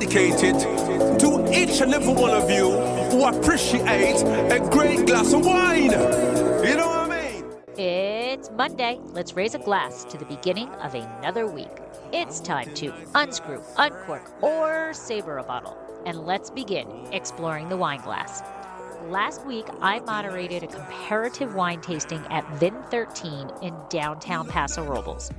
dedicated to each and every one of you who appreciate a great glass of wine. You know what I mean? It's Monday. Let's raise a glass to the beginning of another week. It's time to unscrew, uncork, or saber a bottle. And let's begin exploring the wine glass. Last week, I moderated a comparative wine tasting at Vin 13 in downtown Paso Robles.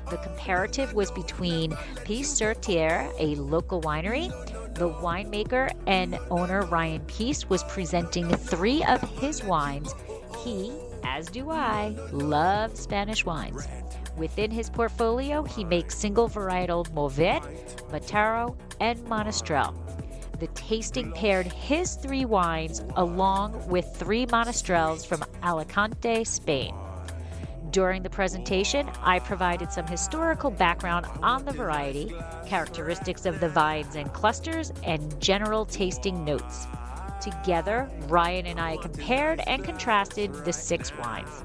The comparative was between Paix Sur Terre, a local winery. The winemaker and owner Ryan Pease was presenting 3 of his wines. He, as do I, love Spanish wines. Within his portfolio, he makes single varietal Mourvedre, Mataro, and Monastrell. The tasting paired his 3 wines along with 3 Monastrells from Alicante, Spain. During the presentation, I provided some historical background on the variety, characteristics of the vines and clusters, and general tasting notes. Together, Ryan and I compared and contrasted the 6 wines.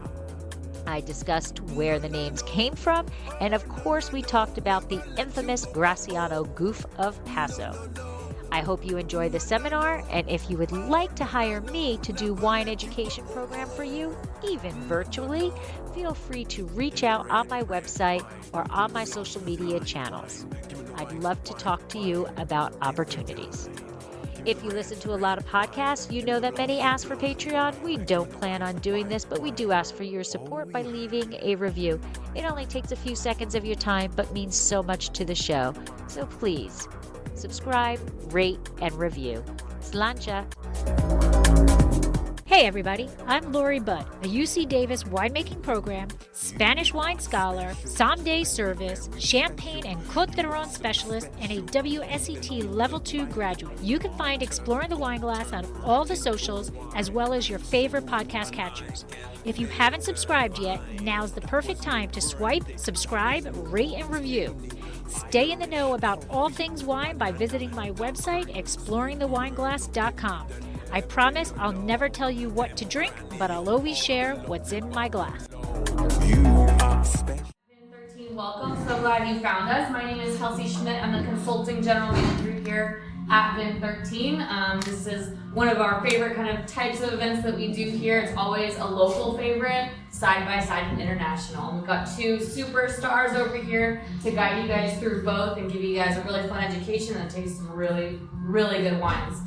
I discussed where the names came from, and of course we talked about the infamous Dracaena goof of Paso. I hope you enjoy the seminar, and if you would like to hire me to do wine education program for you, even virtually, feel free to reach out on my website or on my social media channels. I'd love to talk to you about opportunities. If you listen to a lot of podcasts, you know that many ask for Patreon. We don't plan on doing this, but we do ask for your support by leaving a review. It only takes a few seconds of your time, but means so much to the show. So please, subscribe, rate, and review. Slancha. Hey everybody, I'm Lori Budd, a UC Davis winemaking program, Spanish wine scholar, sommelier service, Champagne and Côte d'Aron specialist, and a WSET Level 2 graduate. You can find Exploring the Wine Glass on all the socials, as well as your favorite podcast catchers. If you haven't subscribed yet, now's the perfect time to swipe, subscribe, rate, and review. Stay in the know about all things wine by visiting my website, exploringthewineglass.com. I promise I'll never tell you what to drink, but I'll always share what's in my glass. Welcome, so glad you found us. My name is Kelsey Schmidt. I'm the consulting general manager here at Vin 13. This is one of our favorite kind of types of events that we do here. It's always a local favorite, side by side and international. And we've got 2 superstars over here to guide you guys through both and give you guys a really fun education and taste some really, really good wines.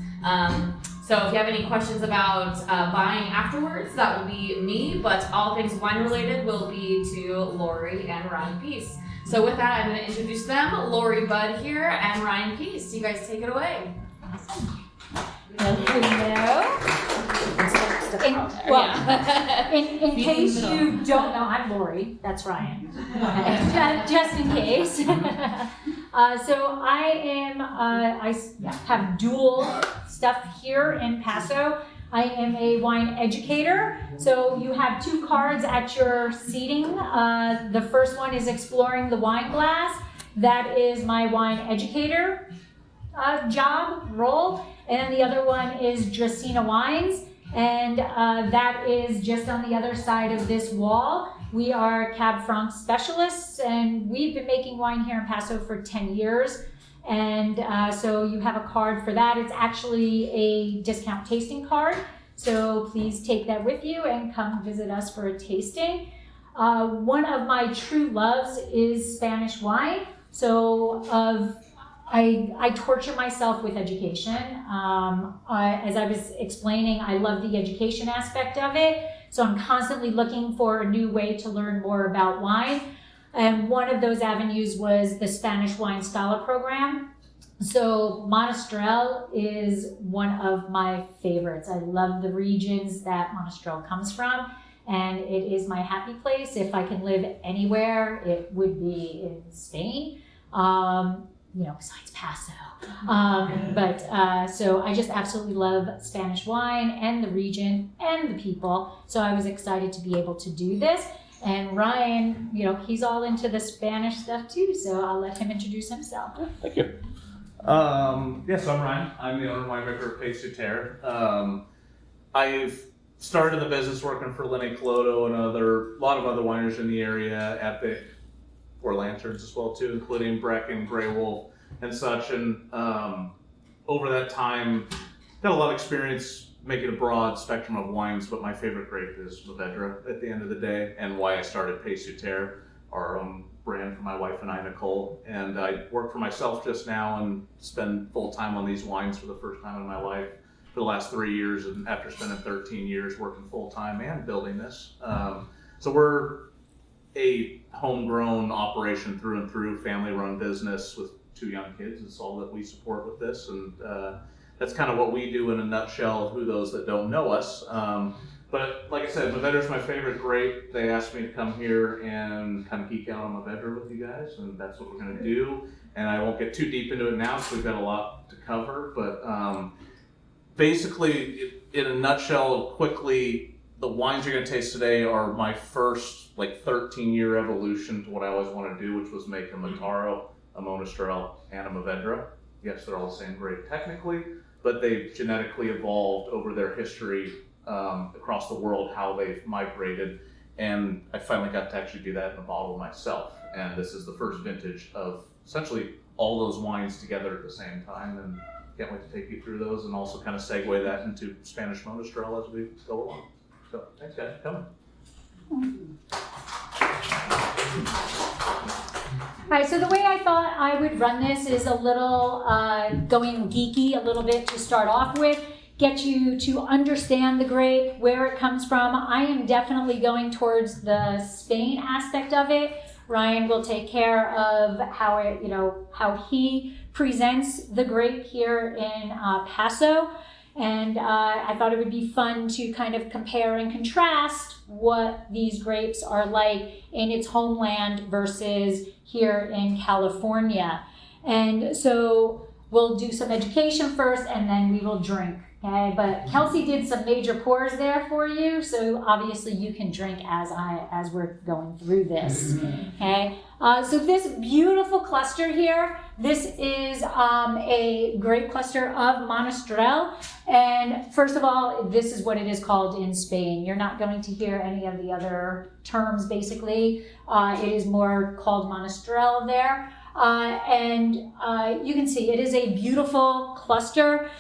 So if you have any questions about buying afterwards, that will be me, but all things wine related will be to Lori and Ryan Pease. So with that, I'm going to introduce them, Lori Budd here and Ryan Pease. You guys take it away. Awesome. Hello. In case you don't know, I'm Lori. That's Ryan. Just in case. So I have dual stuff here in Paso. I am a wine educator. So you have 2 cards at your seating. The first one is Exploring the Wine Glass. That is my wine educator job, role. And then the other one is Dracaena Wines. And that is just on the other side of this wall. We are Cab Franc specialists, and we've been making wine here in Paso for 10 years. And so you have a card for that. It's actually a discount tasting card. So please take that with you and come visit us for a tasting. One of my true loves is Spanish wine. So I torture myself with education. As I was explaining, I love the education aspect of it. So I'm constantly looking for a new way to learn more about wine. And one of those avenues was the Spanish Wine Scholar Program. So Monastrell is one of my favorites. I love the regions that Monastrell comes from. And it is my happy place. If I can live anywhere, it would be in Spain. Besides Paso. So I just absolutely love Spanish wine and the region and the people. So I was excited to be able to do this. And Ryan, he's all into the Spanish stuff too. So I'll let him introduce himself. Thank you. So I'm Ryan. I'm the owner and winemaker of Paix Sur Terre. I've started the business working for Lenny Coloto and a lot of other wineries in the area, Epic, Four Lanterns as well too, including Breck and Grey Wolf. and such. And over that time, got a lot of experience making a broad spectrum of wines, but my favorite grape is Mourvedre at the end of the day, and why I started Paix Sur Terre, our own brand for my wife and I, Nicole. And I work for myself just now and spend full time on these wines for the first time in my life for the last 3 years, and after spending 13 years working full time and building this. So we're a homegrown operation through and through, family run business with 2 young kids. It's all that we support with this, and that's kind of what we do in a nutshell, who those that don't know us. But like I said, Mourvedre is my favorite grape. They asked me to come here and kind of geek out on Mourvedre with you guys, and that's what we're going to do. And I won't get too deep into it now because we've got a lot to cover. But basically, in a nutshell, quickly, the wines you're going to taste today are my first 13-year evolution to what I always wanted to do, which was make a Mataro, a Monastrell, and a Mourvedre. Yes, they're all the same grape technically, but they've genetically evolved over their history across the world, how they've migrated, and I finally got to actually do that in a bottle myself. And this is the first vintage of essentially all those wines together at the same time, and can't wait to take you through those and also kind of segue that into Spanish Monastrell as we go along. So thanks guys for coming. All right, so the way I thought I would run this is a little going geeky a little bit to start off with, get you to understand the grape, where it comes from. I am definitely going towards the Spain aspect of it. Ryan will take care of how it, how he presents the grape here in Paso. And I thought it would be fun to kind of compare and contrast what these grapes are like in its homeland versus here in California. And so we'll do some education first and then we will drink. Okay, but Kelsey did some major pours there for you, so obviously you can drink as we're going through this. Okay, so this beautiful cluster here, this is a grape cluster of Monastrell, and first of all, this is what it is called in Spain. You're not going to hear any of the other terms. Basically, it is more called Monastrell there, and you can see it is a beautiful cluster.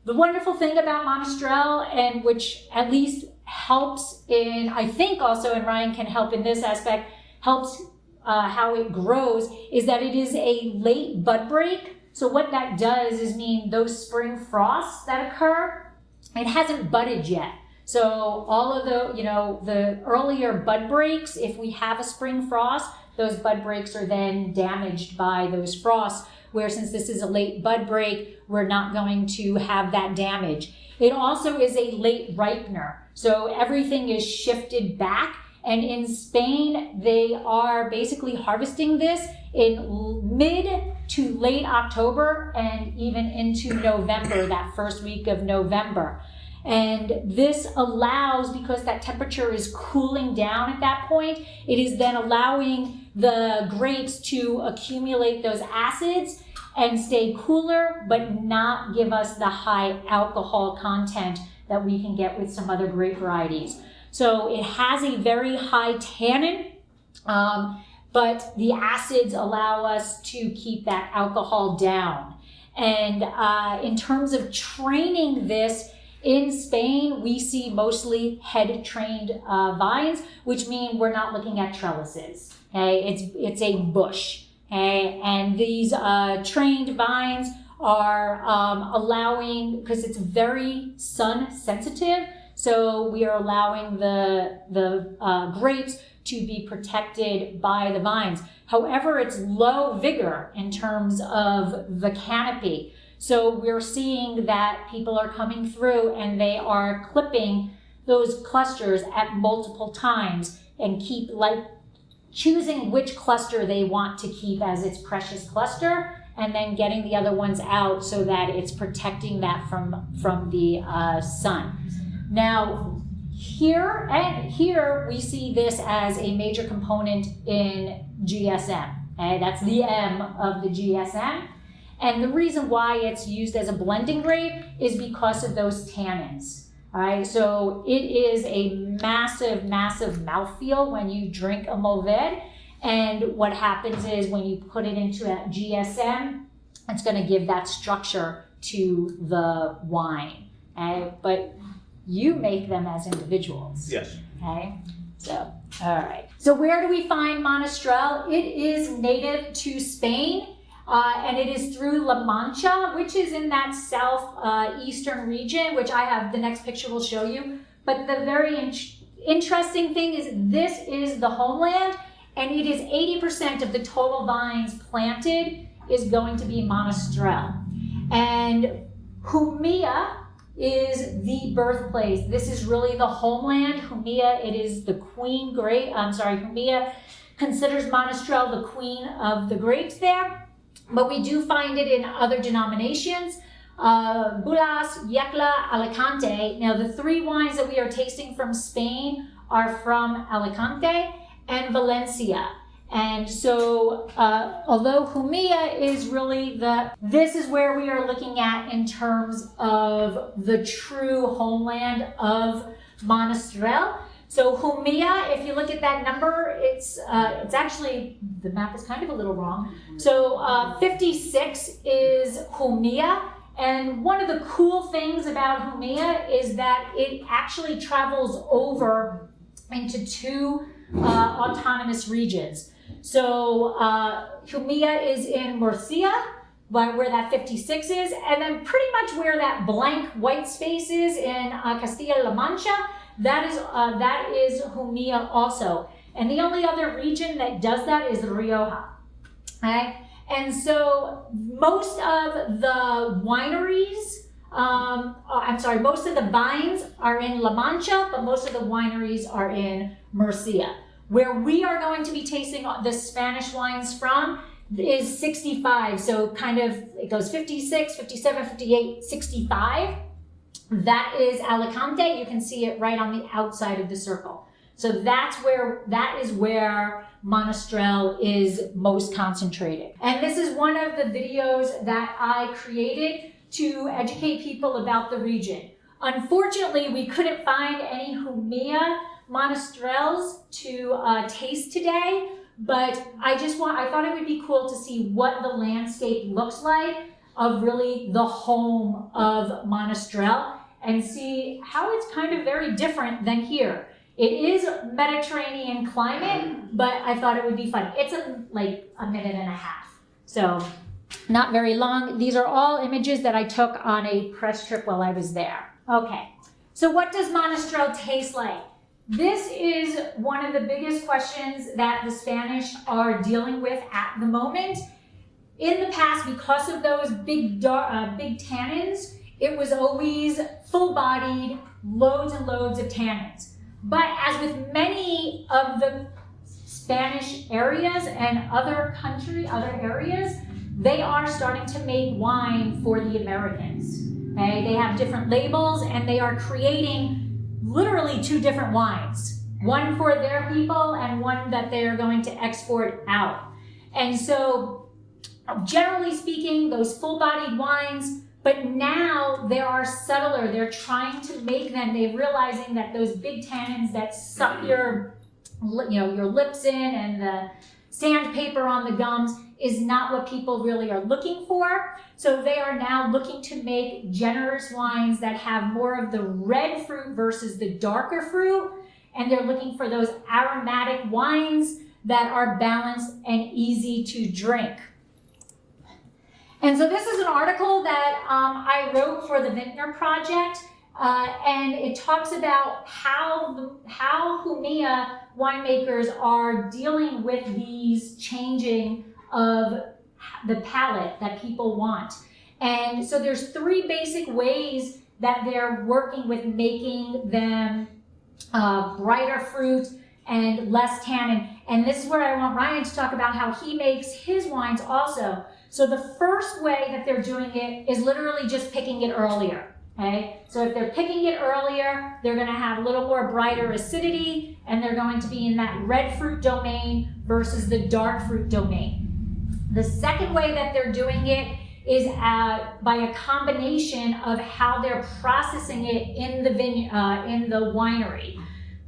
The wonderful thing about Monastrell, and which at least helps in, I think also, and Ryan can help in this aspect, helps how it grows, is that it is a late bud break. So what that does is mean those spring frosts that occur, it hasn't budded yet. So all of the earlier bud breaks, if we have a spring frost, those bud breaks are then damaged by those frosts, where since this is a late bud break, we're not going to have that damage. It also is a late ripener, so everything is shifted back. And in Spain, they are basically harvesting this in mid to late October and even into November, that first week of November. And this allows, because that temperature is cooling down at that point, it is then allowing the grapes to accumulate those acids and stay cooler, but not give us the high alcohol content that we can get with some other grape varieties. So it has a very high tannin, but the acids allow us to keep that alcohol down. And in terms of training this, in Spain, we see mostly head-trained vines, which mean we're not looking at trellises. Okay, it's a bush. Okay, and these trained vines are allowing, because it's very sun sensitive, so we are allowing the grapes to be protected by the vines. However, it's low vigor in terms of the canopy. So we're seeing that people are coming through and they are clipping those clusters at multiple times and choosing which cluster they want to keep as its precious cluster, and then getting the other ones out so that it's protecting that from the sun. Now, here we see this as a major component in GSM. Okay? That's the M of the GSM. And the reason why it's used as a blending grape is because of those tannins. All right, so it is a massive, massive mouthfeel when you drink a Mourvedre. And what happens is when you put it into a GSM, It's going to give that structure to the wine. Okay? But you make them as individuals. Yes. Okay, so, all right. So where do we find Monastrell? It is native to Spain, and it is through La Mancha, which is in that southeastern region, which I have, the next picture will show you. But the very interesting thing is this is the homeland, and it is 80% of the total vines planted is going to be Monastrell. And Jumilla is the birthplace. This is really the homeland. Jumilla, it is the queen grape. Jumilla considers Monastrell the queen of the grapes there, but we do find it in other denominations. Bulas, Yecla, Alicante. Now the three wines that we are tasting from Spain are from Alicante and Valencia. And so, although Jumilla is really this is where we are looking at in terms of the true homeland of Monastrell. So Jumilla, if you look at that number, it's actually, the map is kind of a little wrong. So 56 is Jumilla. And one of the cool things about Jumilla is that it actually travels over into two autonomous regions. So Jumilla is in Murcia, where that 56 is, and then pretty much where that blank white space is in Castilla-La Mancha, that is Jumilla also. And the only other region that does that is Rioja. Okay? And so most of the wineries, most of the vines are in La Mancha, but most of the wineries are in Murcia. Where we are going to be tasting the Spanish wines from is 65. So kind of, it goes 56, 57, 58, 65. That is Alicante. You can see it right on the outside of the circle. So that is where Monastrell is most concentrated. And this is one of the videos that I created to educate people about the region. Unfortunately, we couldn't find any Jumilla Monastrells to taste today, but I thought it would be cool to see what the landscape looks like of really the home of Monastrell and see how it's kind of very different than here. It is Mediterranean climate, but I thought it would be fun. It's like a minute and a half, so not very long. These are all images that I took on a press trip while I was there. Okay, so what does Monastrell taste like? This is one of the biggest questions that the Spanish are dealing with at the moment. In the past, because of those big tannins, it was always full-bodied, loads and loads of tannins. But as with many of the Spanish areas and other areas, they are starting to make wine for the Americans. Okay? They have different labels and they are creating literally two different wines, one for their people and one that they are going to export out. And so generally speaking, those full-bodied wines, but now they are subtler. They're trying to make them, they're realizing that those big tannins that suck your lips in and the sandpaper on the gums is not what people really are looking for. So they are now looking to make generous wines that have more of the red fruit versus the darker fruit. And they're looking for those aromatic wines that are balanced and easy to drink. And so this is an article that I wrote for the Vintner Project, and it talks about how Jumilla winemakers are dealing with these changing of the palate that people want. And so there's three basic ways that they're working with making them brighter fruit and less tannin. And this is where I want Ryan to talk about how he makes his wines also. So the first way that they're doing it is literally just picking it earlier. Okay, so if they're picking it earlier, they're going to have a little more brighter acidity, and they're going to be in that red fruit domain versus the dark fruit domain. The second way that they're doing it is by a combination of how they're processing it in the winery.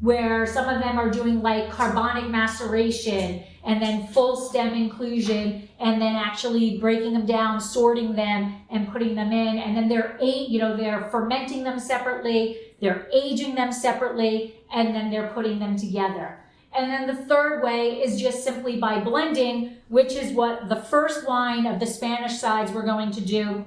where some of them are doing like carbonic maceration and then full stem inclusion, and then actually breaking them down, sorting them, and putting them in. And then they're fermenting them separately, they're aging them separately, and then they're putting them together. And then the third way is just simply by blending, which is what the first wine of the Spanish sides we're going to do,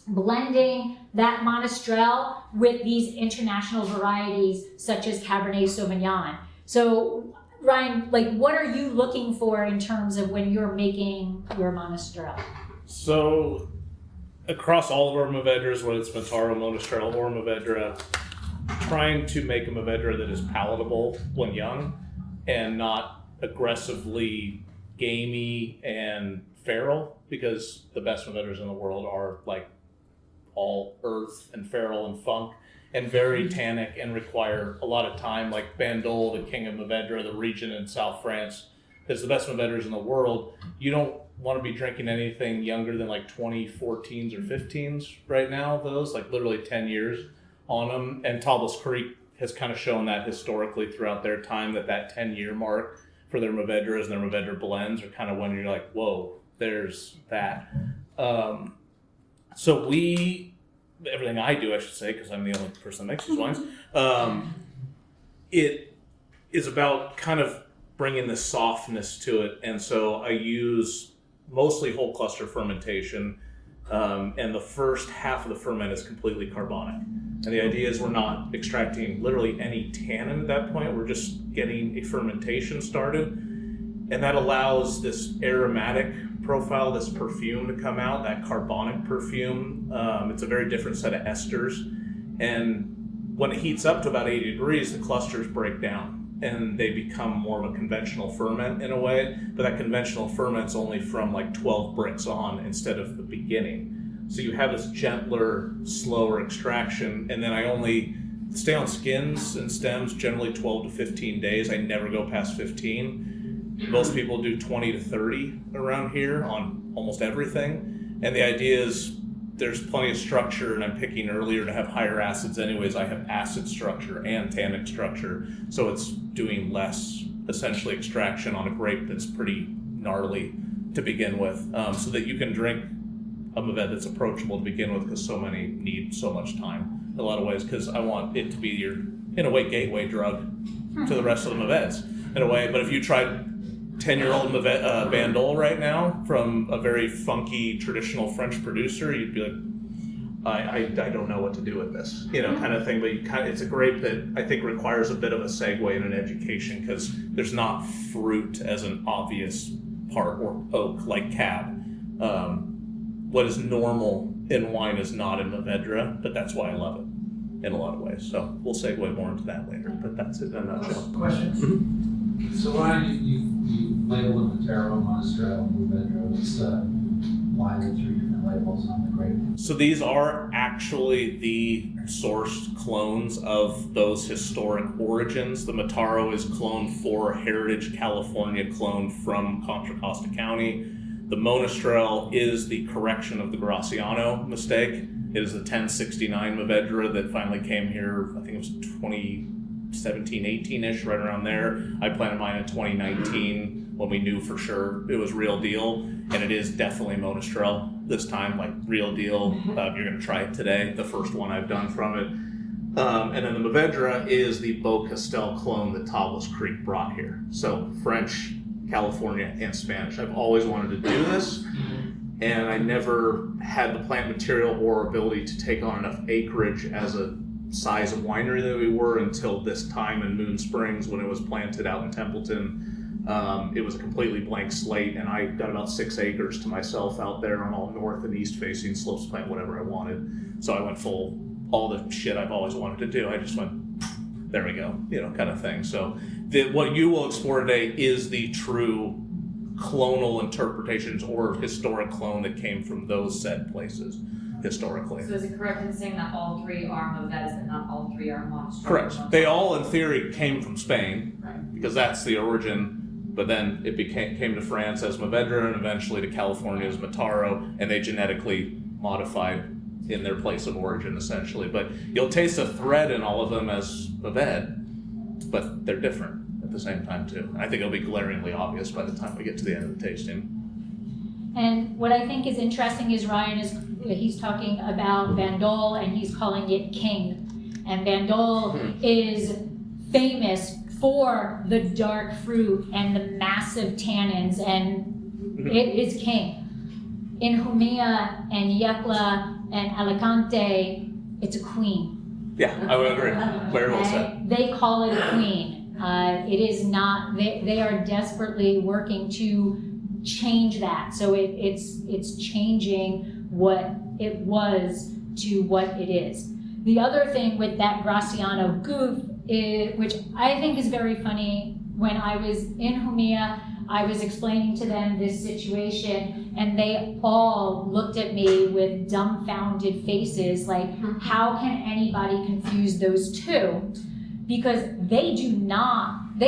blending that Monastrell with these international varieties such as Cabernet Sauvignon. So Ryan, like, what are you looking for in terms of when you're making your Monastrell? So across all of our Mourvedres, whether it's Mataro, Monastrell, or Mourvedre, trying to make a Mourvedre that is palatable when young and not aggressively gamey and feral, because the best Mourvedres in the world are like all earth and feral and funk and very tannic and require a lot of time. Like Bandol, the king of Mourvedre, the region in South France, is the best Mourvedres in the world. You don't want to be drinking anything younger than like 2014s or 15s right now, those, like literally 10 years on them. And Tables Creek has kind of shown that historically throughout their time, that 10-year mark for their Mourvedres and their Mourvedre blends are kind of when you're like, whoa, there's that. So everything I do, I should say, because I'm the only person that makes these wines, it is about kind of bringing the softness to it. And so I use mostly whole cluster fermentation, and the first half of the ferment is completely carbonic. And the idea is we're not extracting literally any tannin at that point. We're just getting a fermentation started. And that allows this aromatic profile, this perfume to come out, that carbonic perfume. It's a very different set of esters. And when it heats up to about 80 degrees, the clusters break down and they become more of a conventional ferment in a way. But that conventional ferment's only from like 12 bricks on instead of the beginning. So you have this gentler, slower extraction. And then I only stay on skins and stems generally 12 to 15 days. I never go past 15. Most people do 20 to 30 around here on almost everything. And the idea is there's plenty of structure, and I'm picking earlier to have higher acids anyways. I have acid structure and tannic structure. So it's doing less, essentially, extraction on a grape that's pretty gnarly to begin with, so that you can drink a Mourvedre that's approachable to begin with, because so many need so much time in a lot of ways, because I want it to be your, in a way, gateway drug to the rest of the Mourvedres in a way. But if you tried 10-year-old Bandol right now from a very funky traditional French producer, you'd be like, I don't know what to do with this, kind of thing. But it's a grape that I think requires a bit of a segue and an education, because there's not fruit as an obvious part, or oak like Cab. What is normal in wine is not in Mourvedre, but that's why I love it in a lot of ways. So we'll segue more into that later, but that's it in a nutshell. Questions? Mm-hmm. So Ryan, you labeled Mataro, Monastrell, Mourvedre. Why the three different labels on the grape? So these are actually the sourced clones of those historic origins. The Mataro is cloned for Heritage California, cloned from Contra Costa County. The Monastrell is the correction of the Graciano mistake. It is the 1069 Mourvedre that finally came here, I think it was 2017, 18-ish, right around there. I planted mine in 2019 when we knew for sure it was real deal, and it is definitely Monastrell this time, like real deal. You're gonna try it today, the first one I've done from it. And then the Mourvedre is the Beaucastel clone that Tables Creek brought here. So French, California, and Spanish. I've always wanted to do this, and I never had the plant material or ability to take on enough acreage as a size of winery that we were until this time in Moon Springs when it was planted out in Templeton. It was a completely blank slate, and I got about 6 acres to myself out there on all north and east facing slopes, plant whatever I wanted. So I went full, all the shit I've always wanted to do. I just went, there we go, kind of thing. So what you will explore today is the true clonal interpretations or historic clone that came from those said places historically. So is it correct in saying that all three are Mourvedres and not all three are Monastrells? Correct. They all, in theory, came from Spain, right, because that's the origin, but then it came to France as Mourvedre and eventually to California as Mataro, and they genetically modified in their place of origin, essentially. But you'll taste a thread in all of them as Mourvedre, but they're different at the same time too. I think it'll be glaringly obvious by the time we get to the end of the tasting. And what I think is interesting is he's talking about Bandol and he's calling it King. And Bandol is famous for the dark fruit and the massive tannins, and it is king. In Jumilla and Yecla and Alicante, it's a queen. Yeah, I would agree. Very well said. They call it a queen. It is not, they are desperately working to change that. So it's changing what it was to what it is. The other thing with that Graciano goof, which I think is very funny, when I was in Jumilla, I was explaining to them this situation, and they all looked at me with dumbfounded faces, like, how can anybody confuse those two? Because they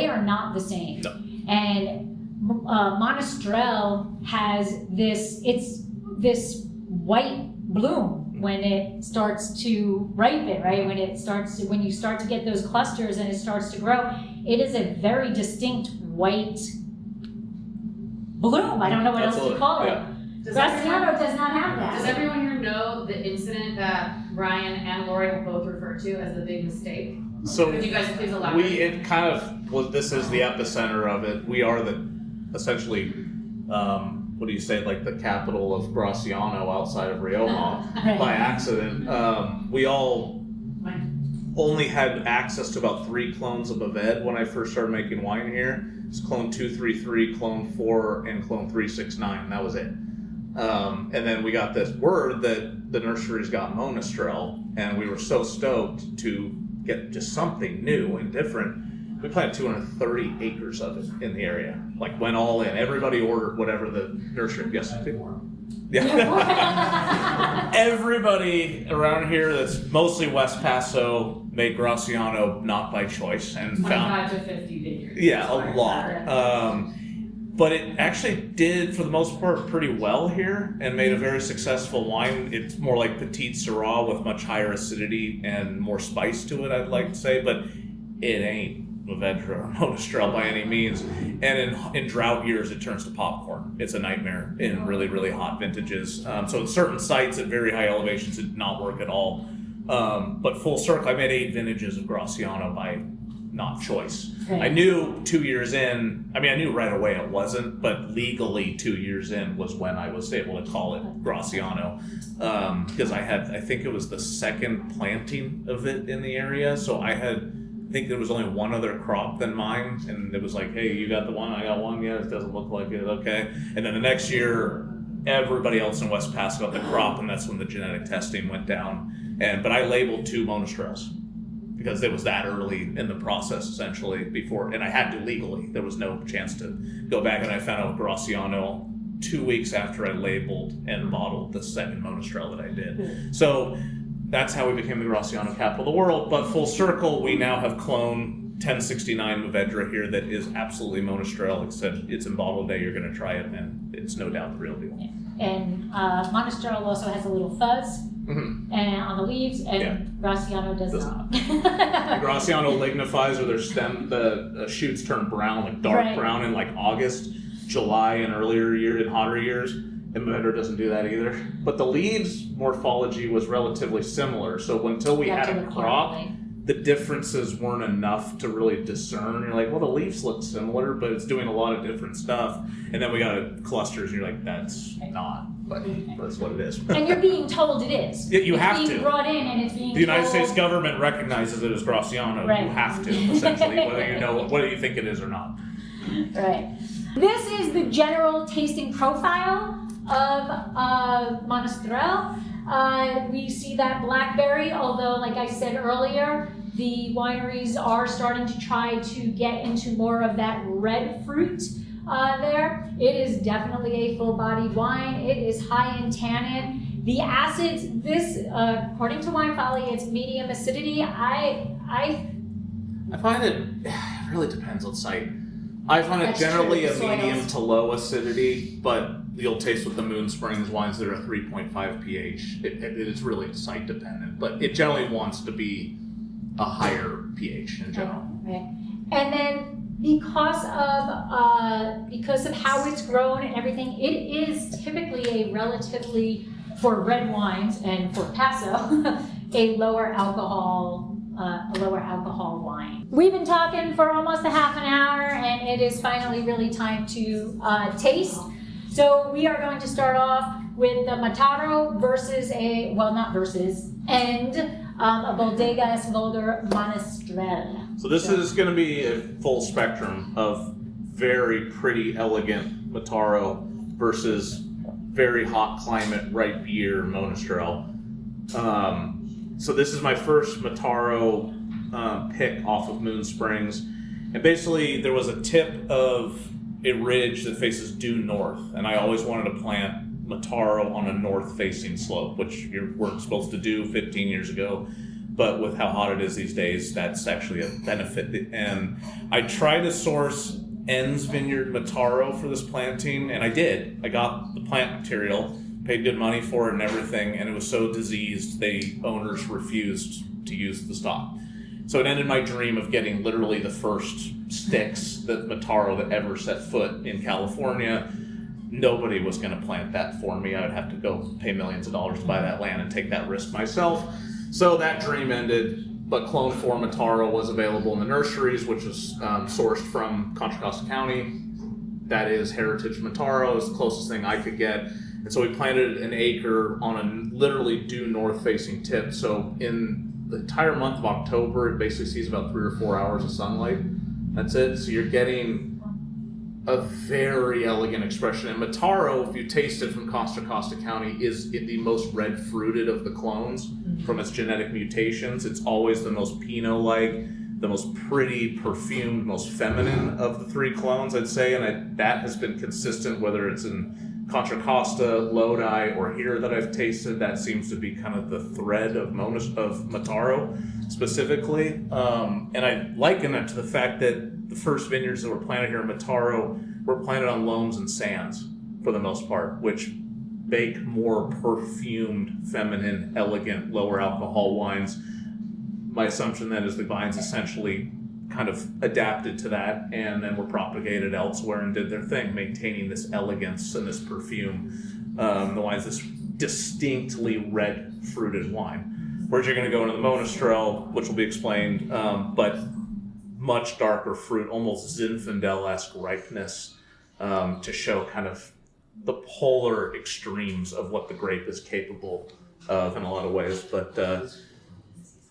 are not the same. No. And Monastrell has this white bloom when it starts to ripen, right? When you start to get those clusters and it starts to grow, it is a very distinct white bloom. I don't know what else to call it. Graciano does not have that. Does everyone here know the incident that Ryan and Lori have both referred to as the big mistake? So Could you guys please elaborate? This is the epicenter of it. We are essentially, what do you say, like the capital of Graciano outside of Rioja by accident. We all only had access to about 3 clones of Mourvedre when I first started making wine here. It's clone 233, clone 4, and clone 369. That was it. And then we got this word that the nurseries got Monastrell, and we were so stoked to get just something new and different. We planted 230 acres of it in the area. Like, went all in. Everybody ordered whatever the nursery. Yes. Yeah. Everybody around here that's mostly West Paso made Graciano not by choice and 25 to 50 acres. Yeah, a lot. But it actually did, for the most part, pretty well here and made a very successful wine. It's more like Petite Syrah with much higher acidity and more spice to it, I'd like to say, but it ain't Mourvedre or Monastrell by any means. And in drought years, it turns to popcorn. It's a nightmare in really, really hot vintages. So at certain sites at very high elevations, it did not work at all. But full circle, I made 8 vintages of Graciano by not choice. Right. I knew 2 years in, I knew right away it wasn't, but legally 2 years in was when I was able to call it Graciano. Because I think it was the second planting of it in the area, so I think there was only one other crop than mine, and it was like, hey, you got the one, I got one, yeah, it doesn't look like it, okay. And then the next year, everybody else in West Paso got the crop, and that's when the genetic testing went down. But I labeled 2 Monastrells, because it was that early in the process, essentially, before, and I had to legally. There was no chance to go back, and I found out Graciano 2 weeks after I labeled and bottled the second Monastrell that I did. So that's how we became the Graciano capital of the world. But full circle, we now have clone 1069 Mourvedre here that is absolutely Monastrell, except it's in bottle day. You're going to try it, and it's no doubt the real deal. Yeah. And Monastrell also has a little fuzz and on the leaves, and Graciano does not. Graciano lignifies, or their stem, the shoots turn brown, like dark brown in like August, July, and in hotter years. And Mourvedre doesn't do that either. But the leaves morphology was relatively similar. So until we had a crop, the differences weren't enough to really discern. You're like, well, the leaves look similar, but it's doing a lot of different stuff. And then we got clusters, and you're like, that's not. But that's what it is. And you're being told it is. You have to. It's being brought in, and it's being The United States government recognizes it as Graciano. Right. You have to, essentially, whether you think it is or not. Right. This is the general tasting profile of Monastrell. We see that blackberry, although, like I said earlier, the wineries are starting to try to get into more of that red fruit there. It is definitely a full-bodied wine. It is high in tannin. The acids, according to Wine Folly, it's medium acidity. I find it really depends on site. I find it generally a medium to low acidity, but you'll taste with the Moon Springs wines that are 3.5 pH. It is really site dependent, but it generally wants to be a higher pH in general. Right. And then because of how it's grown and everything, it is typically a relatively, for red wines and for Paso, a lower alcohol wine. We've been talking for almost a half an hour, and it is finally really time to taste. So we are going to start off with the Mataro and a Bodegas Monastrell. So this is going to be a full spectrum of very pretty, elegant Mataro versus very hot climate, ripe year Monastrell. So this is my first Mataro pick off of Moon Springs. And basically there was a tip of a ridge that faces due north, and I always wanted to plant Mataro on a north-facing slope, which you weren't supposed to do 15 years ago. But with how hot it is these days, that's actually a benefit. And I tried to source Enns Vineyard Mataro for this planting, and I did. I got the plant material, paid good money for it and everything, and it was so diseased, the owners refused to use the stock. So it ended my dream of getting literally the first sticks, the Mataro that ever set foot in California. Nobody was going to plant that for me. I would have to go pay millions of dollars to buy that land and take that risk myself. So that dream ended, but Clone 4 Mataro was available in the nurseries, which was sourced from Contra Costa County. That is heritage Mataro, is the closest thing I could get. And so we planted an acre on a literally due north facing tip. So in the entire month of October, it basically sees about 3 or 4 hours of sunlight. That's it. So you're getting a very elegant expression. And Mataro, if you taste it from Contra Costa County, is the most red fruited of the clones from its genetic mutations. It's always the most Pinot-like, the most pretty, perfumed, most feminine of the three clones, I'd say. And that has been consistent, whether it's in Contra Costa, Lodi, or here that I've tasted. That seems to be kind of the thread of Mataro specifically. And I liken it to the fact that the first vineyards that were planted here in Mataro were planted on loams and sands for the most part, which bake more perfumed, feminine, elegant, lower alcohol wines. My assumption then is the vines essentially kind of adapted to that and then were propagated elsewhere and did their thing, maintaining this elegance and this perfume. The wine's this distinctly red fruited wine. Whereas you're going to go into the Monastrell, which will be explained, but much darker fruit, almost Zinfandel-esque ripeness, to show kind of the polar extremes of what the grape is capable of in a lot of ways. But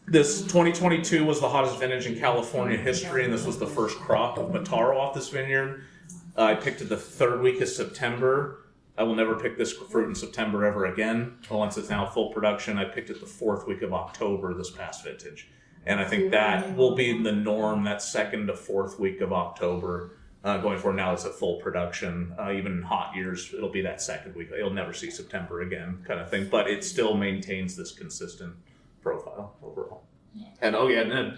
this 2022 was the hottest vintage in California history, and this was the first crop of Mataro off this vineyard. I picked it the third week of September. I will never pick this fruit in September ever again. Once it's now full production, I picked it the fourth week of October this past vintage. And I think that will be the norm, that second to fourth week of October. Going forward, now it's at full production. Even in hot years, it'll be that second week. You'll never see September again, kind of thing. But it still maintains this consistent profile overall. And and then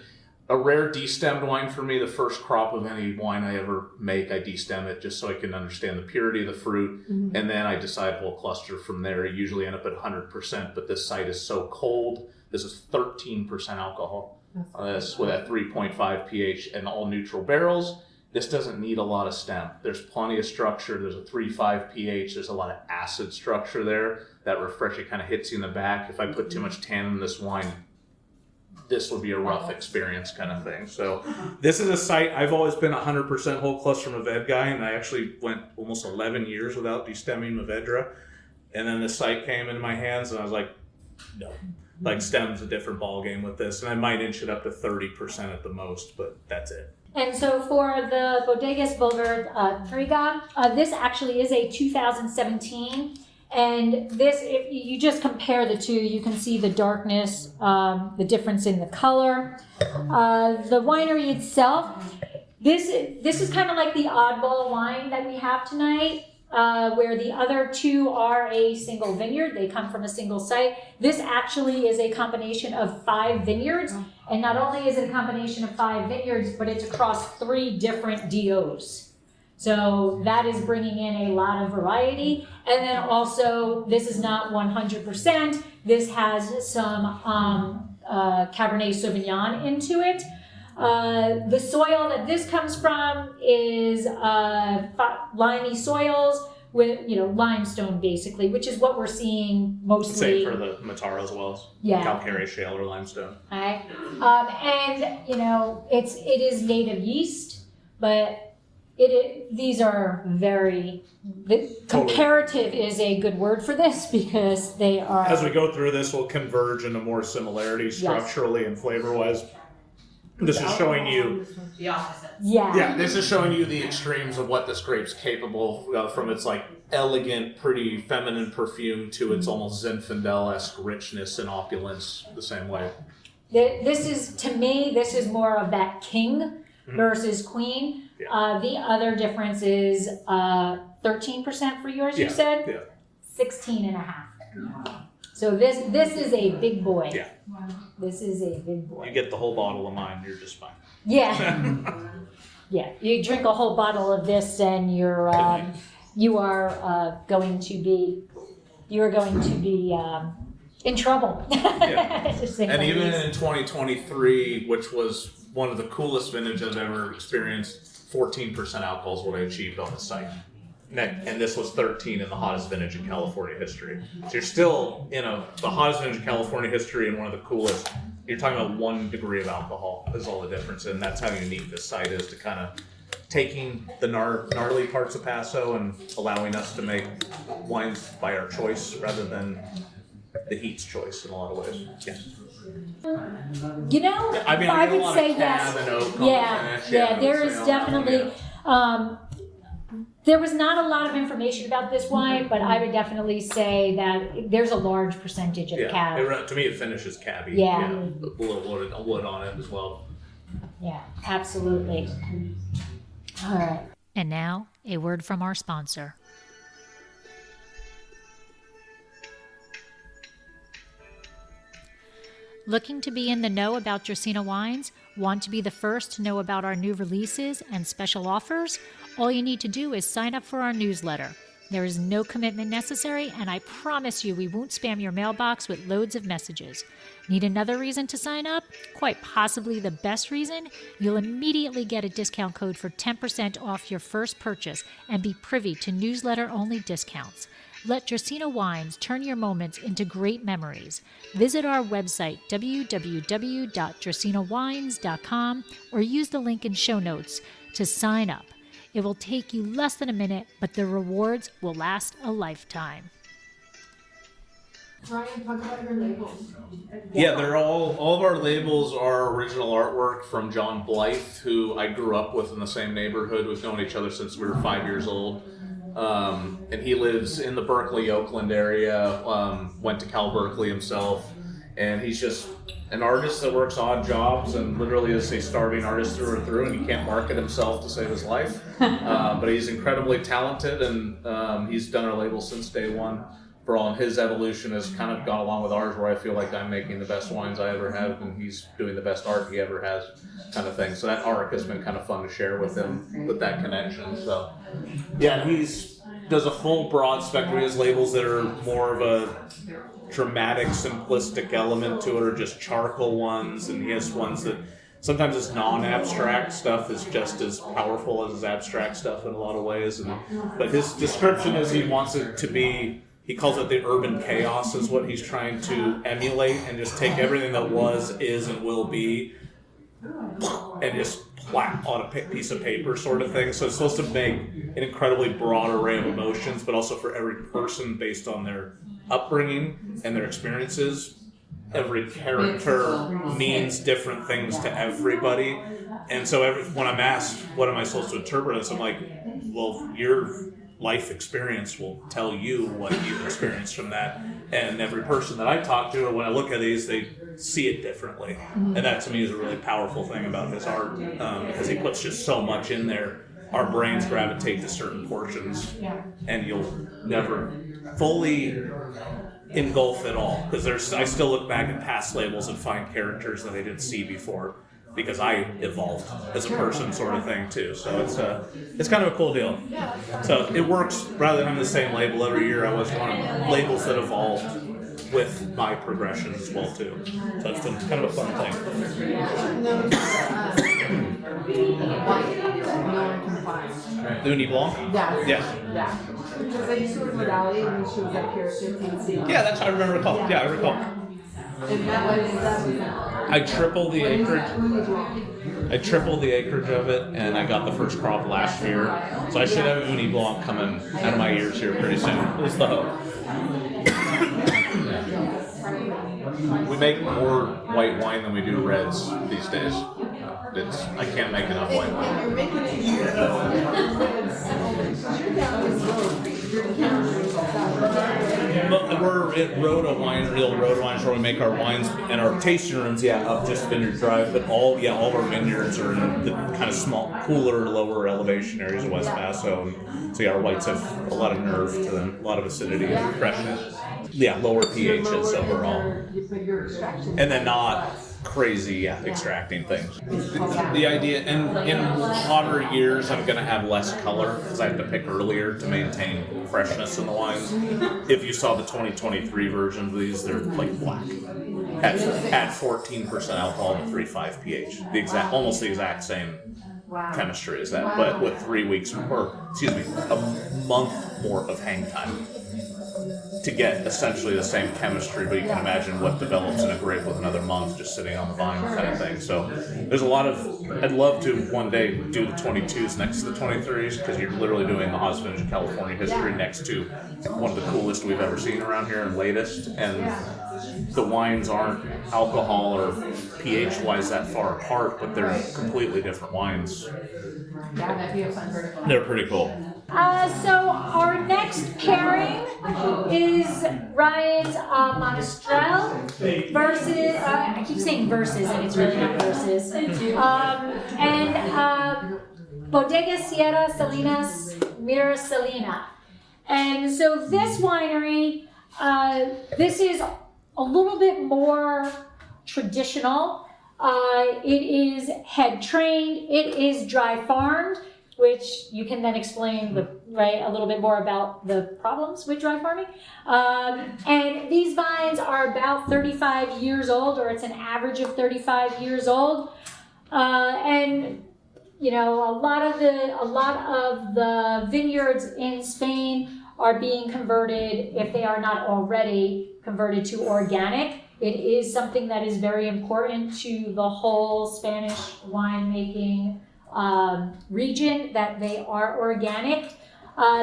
a rare destemmed wine for me. The first crop of any wine I ever make, I destem it just so I can understand the purity of the fruit. Mm-hmm. And then I decide whole cluster from there. I usually end up at 100%, but this site is so cold. This is 13% alcohol. This with that 3.5 pH and all neutral barrels. This doesn't need a lot of stem. There's plenty of structure. There's a 3.5 pH. There's a lot of acid structure there. That refreshing kind of hits you in the back. If I put too much tannin in this wine, this would be a rough experience kind of thing. So this is a site, I've always been 100% whole cluster Mourvedre guy, and I actually went almost 11 years without destemming Mourvedre. And then the site came in my hands and I was like, no. Like stem's a different ballgame with this. And I might inch it up to 30% at the most, but that's it. And so for the Bodegas Mourvedre, this actually is a 2017. And this, if you just compare the two, you can see the darkness, the difference in the color. The winery itself, this is kind of like the oddball wine that we have tonight, where the other two are a single vineyard. They come from a single site. This actually is a combination of 5 vineyards. And not only is it a combination of 5 vineyards, but it's across 3 different DOs. So that is bringing in a lot of variety. And then also, this is not 100%. This has some Cabernet Sauvignon into it. The soil that this comes from is limey soils with, limestone basically, which is what we're seeing mostly. Same for the Mataro as well. Yeah. Calcareous shale or limestone. Right. And it is native yeast, but these are very. Comparative is a good word for this because they are. As we go through this, we'll converge into more similarities structurally and flavor-wise. This is showing you The opposite. Yeah. this is showing you the extremes of what this grape's capable of, from its like elegant, pretty feminine perfume to its almost Zinfandel-esque richness and opulence the same way. This is more of that king versus queen. Yeah. The other difference is 13% for yours, you said? Yeah. 16.5. So this is a big boy. Yeah. This is a big boy. You get the whole bottle of mine, you're just fine. Yeah. Yeah. You drink a whole bottle of this and you are going to be in trouble. Yeah. To say And the even least. in 2023, which was one of the coolest vintages I've ever experienced, 14% alcohol is what I achieved on the site. And this was 13 in the hottest vintage in California history. So you're still in the hottest vintage in California history and one of the coolest. You're talking about 1 degree of alcohol is all the difference. And that's how unique this site is, to kind of taking the gnarly parts of Paso and allowing us to make wines by our choice rather than the heat's choice in a lot of ways. Yeah. I would say yes. And oak on Yeah, the finish. yeah. There is definitely. There was not a lot of information about this wine, but I would definitely say that there's a large percentage of cab. To me, it finishes cabby. Yeah. A little wood on it as well. Yeah, absolutely. All right. And now, a word from our sponsor. Looking to be in the know about Dracaena Wines? Want to be the first to know about our new releases and special offers? All you need to do is sign up for our newsletter. There is no commitment necessary, and I promise you we won't spam your mailbox with loads of messages. Need another reason to sign up? Quite possibly the best reason? You'll immediately get a discount code for 10% off your first purchase and be privy to newsletter-only discounts. Let Dracaena Wines turn your moments into great memories. Visit our website, www.dracaenawines.com, or use the link in show notes to sign up. It will take you less than a minute, but the rewards will last a lifetime. Ryan, talk about your labels. Yeah, they're all of our labels are original artwork from John Blythe, who I grew up with in the same neighborhood. We've known each other since we were 5 years old. And he lives in the Berkeley, Oakland area, went to Cal Berkeley himself, and he's just an artist that works odd jobs and literally is a starving artist through and through, and he can't market himself to save his life. But he's incredibly talented, and he's done our label since day one. For all, and his evolution has kind of gone along with ours, where I feel like I'm making the best wines I ever have, and he's doing the best art he ever has, kind of thing. So that arc has been kind of fun to share with him, with that connection. So, yeah, does a full broad spectrum. He has labels that are more of a dramatic, simplistic element to it, or just charcoal ones, and he has ones that sometimes his non-abstract stuff is just as powerful as his abstract stuff in a lot of ways. But his description is he wants it to be. He calls it the urban chaos is what he's trying to emulate, and just take everything that was, is, and will be and just plap on a piece of paper sort of thing. So it's supposed to make an incredibly broad array of emotions, but also for every person based on their upbringing and their experiences. Every character means different things to everybody. And so when I'm asked, what am I supposed to interpret as, I'm like, well, your life experience will tell you what you experienced from that. And every person that I talk to, or when I look at these, they see it differently. And that to me is a really powerful thing about his art, because he puts just so much in there. Our brains gravitate to certain portions, and you'll never fully engulf it all. Because I still look back at past labels and find characters that I didn't see before, because I evolved as a person, sort of thing too. So it's kind of a cool deal. So it works rather than the same label every year. I was one of labels that evolved. with my progression as well too. So it's been kind of a fun thing. No one can find. The Uni Blanc? Yes. Yes. Yeah. Because I used to work with Allie when she was up here at 15C. Yeah, that's how I remember recall. Yeah, I recall. And that was I tripled the acreage. I tripled the acreage of it, and I got the first crop last year. So I should have Uni Blanc coming out of my ears here pretty soon. Is the hope. We make more white wine than we do reds these days. I can't make enough white wine. And you're making it here. You're down this road. You're We're at Rhoda Winery, Rhoda Wines, where we make our wines and our tasting rooms. Yeah, up just Vineyard Drive, but all of our vineyards are in the kind of small, cooler, lower elevation areas of West Paso. And so yeah, our whites have a lot of nerve to them, a lot of acidity and freshness. Yeah, lower pHs overall, Your extraction. and then not crazy extracting things. The idea, and in hotter years, I'm going to have less color because I have to pick earlier to maintain freshness in the wines. If you saw the 2023 version of these, they're like black at 14% alcohol and 3.5 pH. Almost the exact same chemistry as that, but with 3 weeks a month more of hang time to get essentially the same chemistry, but you can imagine what develops in a grape with another month just sitting on the vine kind of thing. So there's a lot of, I'd love to one day do the 22s next to the 23s because you're literally doing the hottest vintage in California history next to one of the coolest we've ever seen around here and latest. And the wines aren't alcohol or pH wise that far apart, but they're completely different wines. Yeah, that'd be a fun vertical. They're pretty cool. So our next pairing is Ryan's Monastrell versus, I keep saying versus and it's really not versus, and Bodega Sierra Salinas Mira Salina. And so this winery, this is a little bit more traditional. It is head trained, it is dry farmed, which you can then explain a little bit more about the problems with dry farming. And these vines are about 35 years old, or it's an average of 35 years old. And you know, a lot of the vineyards in Spain are being converted, if they are not already converted, to organic. It is something that is very important to the whole Spanish winemaking region, that they are organic.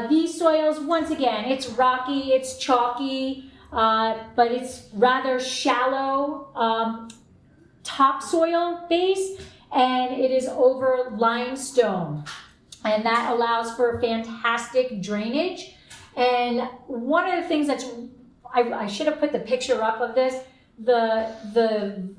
These soils, once again, it's rocky, it's chalky, but it's rather shallow topsoil base, and it is over limestone, and that allows for fantastic drainage. And one of the things that's, I should have put the picture up of this. The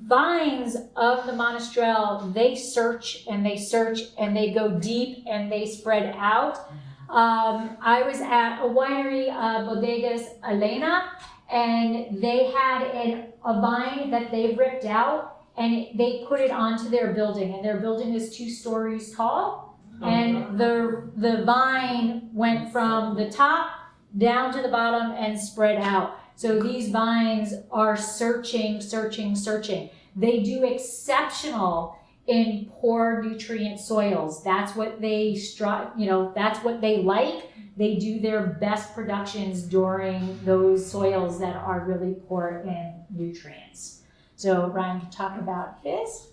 vines of the Monastrell, they search and they go deep and they spread out. I was at a winery, Bodegas Elena, and they had a vine that they ripped out and they put it onto their building, and their building is 2 stories tall, and the vine went from the top down to the bottom and spread out. So these vines are searching. They do exceptional in poor nutrient soils. That's what they that's what they like. They do their best productions during those soils that are really poor in nutrients. So Ryan can talk about this.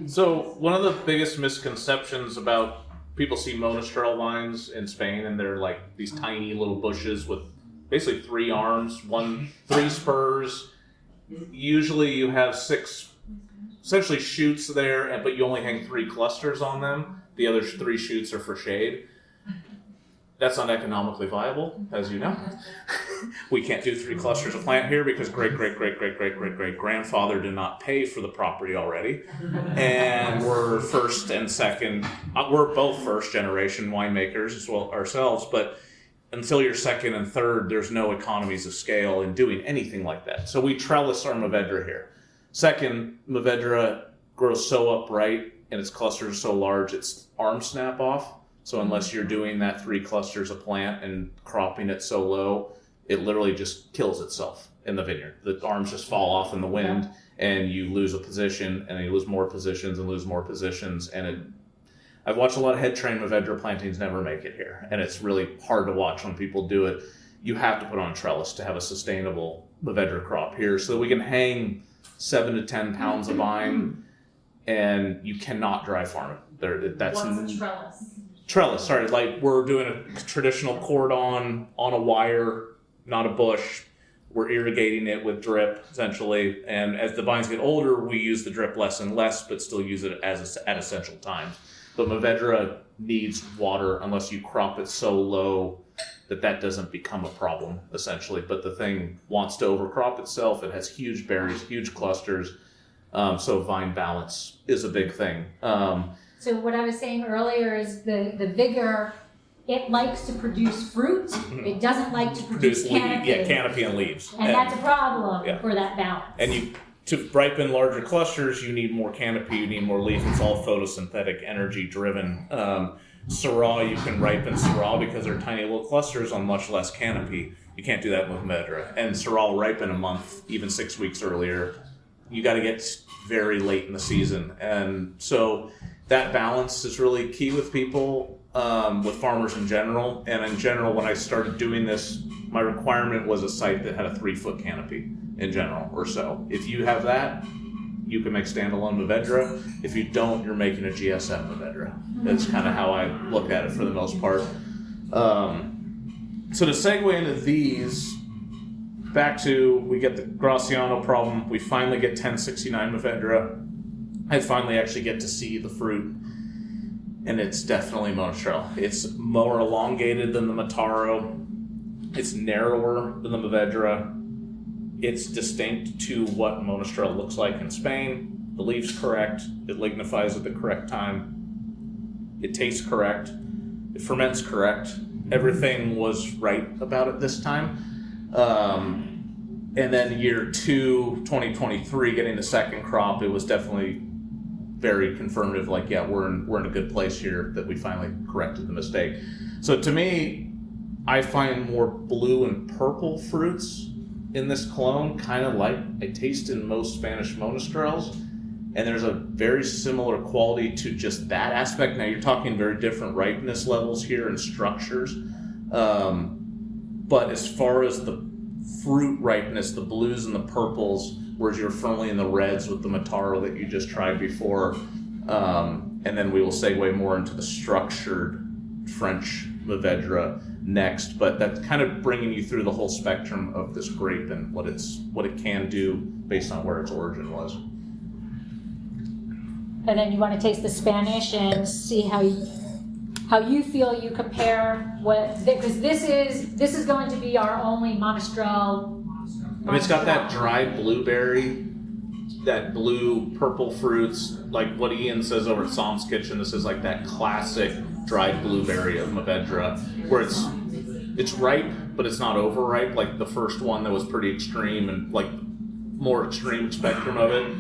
So one of the biggest misconceptions about people see Monastrell vines in Spain, and they're like these tiny little bushes with basically 3 arms, 3 spurs. Usually you have 6 essentially shoots there, but you only hang 3 clusters on them. The other 3 shoots are for shade. That's not economically viable, as you know. We can't do 3 clusters of plant here because great-great-great-great-great-great-grandfather did not pay for the property already. And we're first and second, we're both first generation winemakers as well ourselves, but until you're second and third, there's no economies of scale in doing anything like that. So we trellis our Mourvedre here. Second, Mourvedre grows so upright and its clusters are so large, its arms snap off. So unless you're doing that 3 clusters of plant and cropping it so low, it literally just kills itself. in the vineyard. The arms just fall off in the wind, and you lose a position, and you lose more positions, and lose more positions. And I've watched a lot of head train Mourvedre plantings never make it here, and it's really hard to watch when people do it. You have to put on a trellis to have a sustainable Mourvedre crop here, so that we can hang 7 to 10 pounds of vine, and you cannot dry farm it. That's What's a trellis? Trellis, sorry, like we're doing a traditional cordon on a wire, not a bush. We're irrigating it with drip, essentially, and as the vines get older, we use the drip less and less, but still use it at essential times. But Mourvedre needs water unless you crop it so low that doesn't become a problem, essentially. But the thing wants to overcrop itself. It has huge berries, huge clusters, so vine balance is a big thing. So what I was saying earlier is the vigor, it likes to produce fruit. It doesn't like to produce canopy. Yeah, canopy and leaves. And that's a problem for that balance. And to ripen larger clusters, you need more canopy, you need more leaf. It's all photosynthetic, energy driven. Syrah, you can ripen Syrah because they're tiny little clusters on much less canopy. You can't do that with Mourvedre. And Syrah will ripen a month, even 6 weeks earlier. You got to get very late in the season. And so that balance is really key with people, with farmers in general. And in general, when I started doing this, my requirement was a site that had a 3-foot canopy in general or so. If you have that, you can make standalone Mourvedre. If you don't, you're making a GSM Mourvedre. That's kind of how I look at it for the most part. So to segue into these, back to, we get the Graciano problem. We finally get 1069 Mourvedre. I finally actually get to see the fruit, and it's definitely Monastrell. It's more elongated than the Mataro. It's narrower than the Mourvedre. It's distinct to what Monastrell looks like in Spain. The leaf's correct. It lignifies at the correct time. It tastes correct. It ferments correct. Everything was right about it this time. And then year 2, 2023, getting the second crop, it was definitely very confirmative. Like, yeah, we're in a good place here, that we finally corrected the mistake. So to me, I find more blue and purple fruits in this clone, kind of like I taste in most Spanish Monastrells, and there's a very similar quality to just that aspect. Now you're talking very different ripeness levels here and structures, but as far as the fruit ripeness, the blues and the purples, whereas you're firmly in the reds with the Mataro that you just tried before, and then we will segue more into the structured French Mourvedre next, but that's kind of bringing you through the whole spectrum of this grape and what it can do based on where its origin was. And then you want to taste the Spanish and see how you feel you compare because this is going to be our only Monastrell. I mean, it's got that dried blueberry, that blue purple fruits, like what Ian says over at Psalm's Kitchen. This is like that classic dried blueberry of Mourvedre, where it's ripe, but it's not overripe like the first one that was pretty extreme and like more extreme spectrum of it.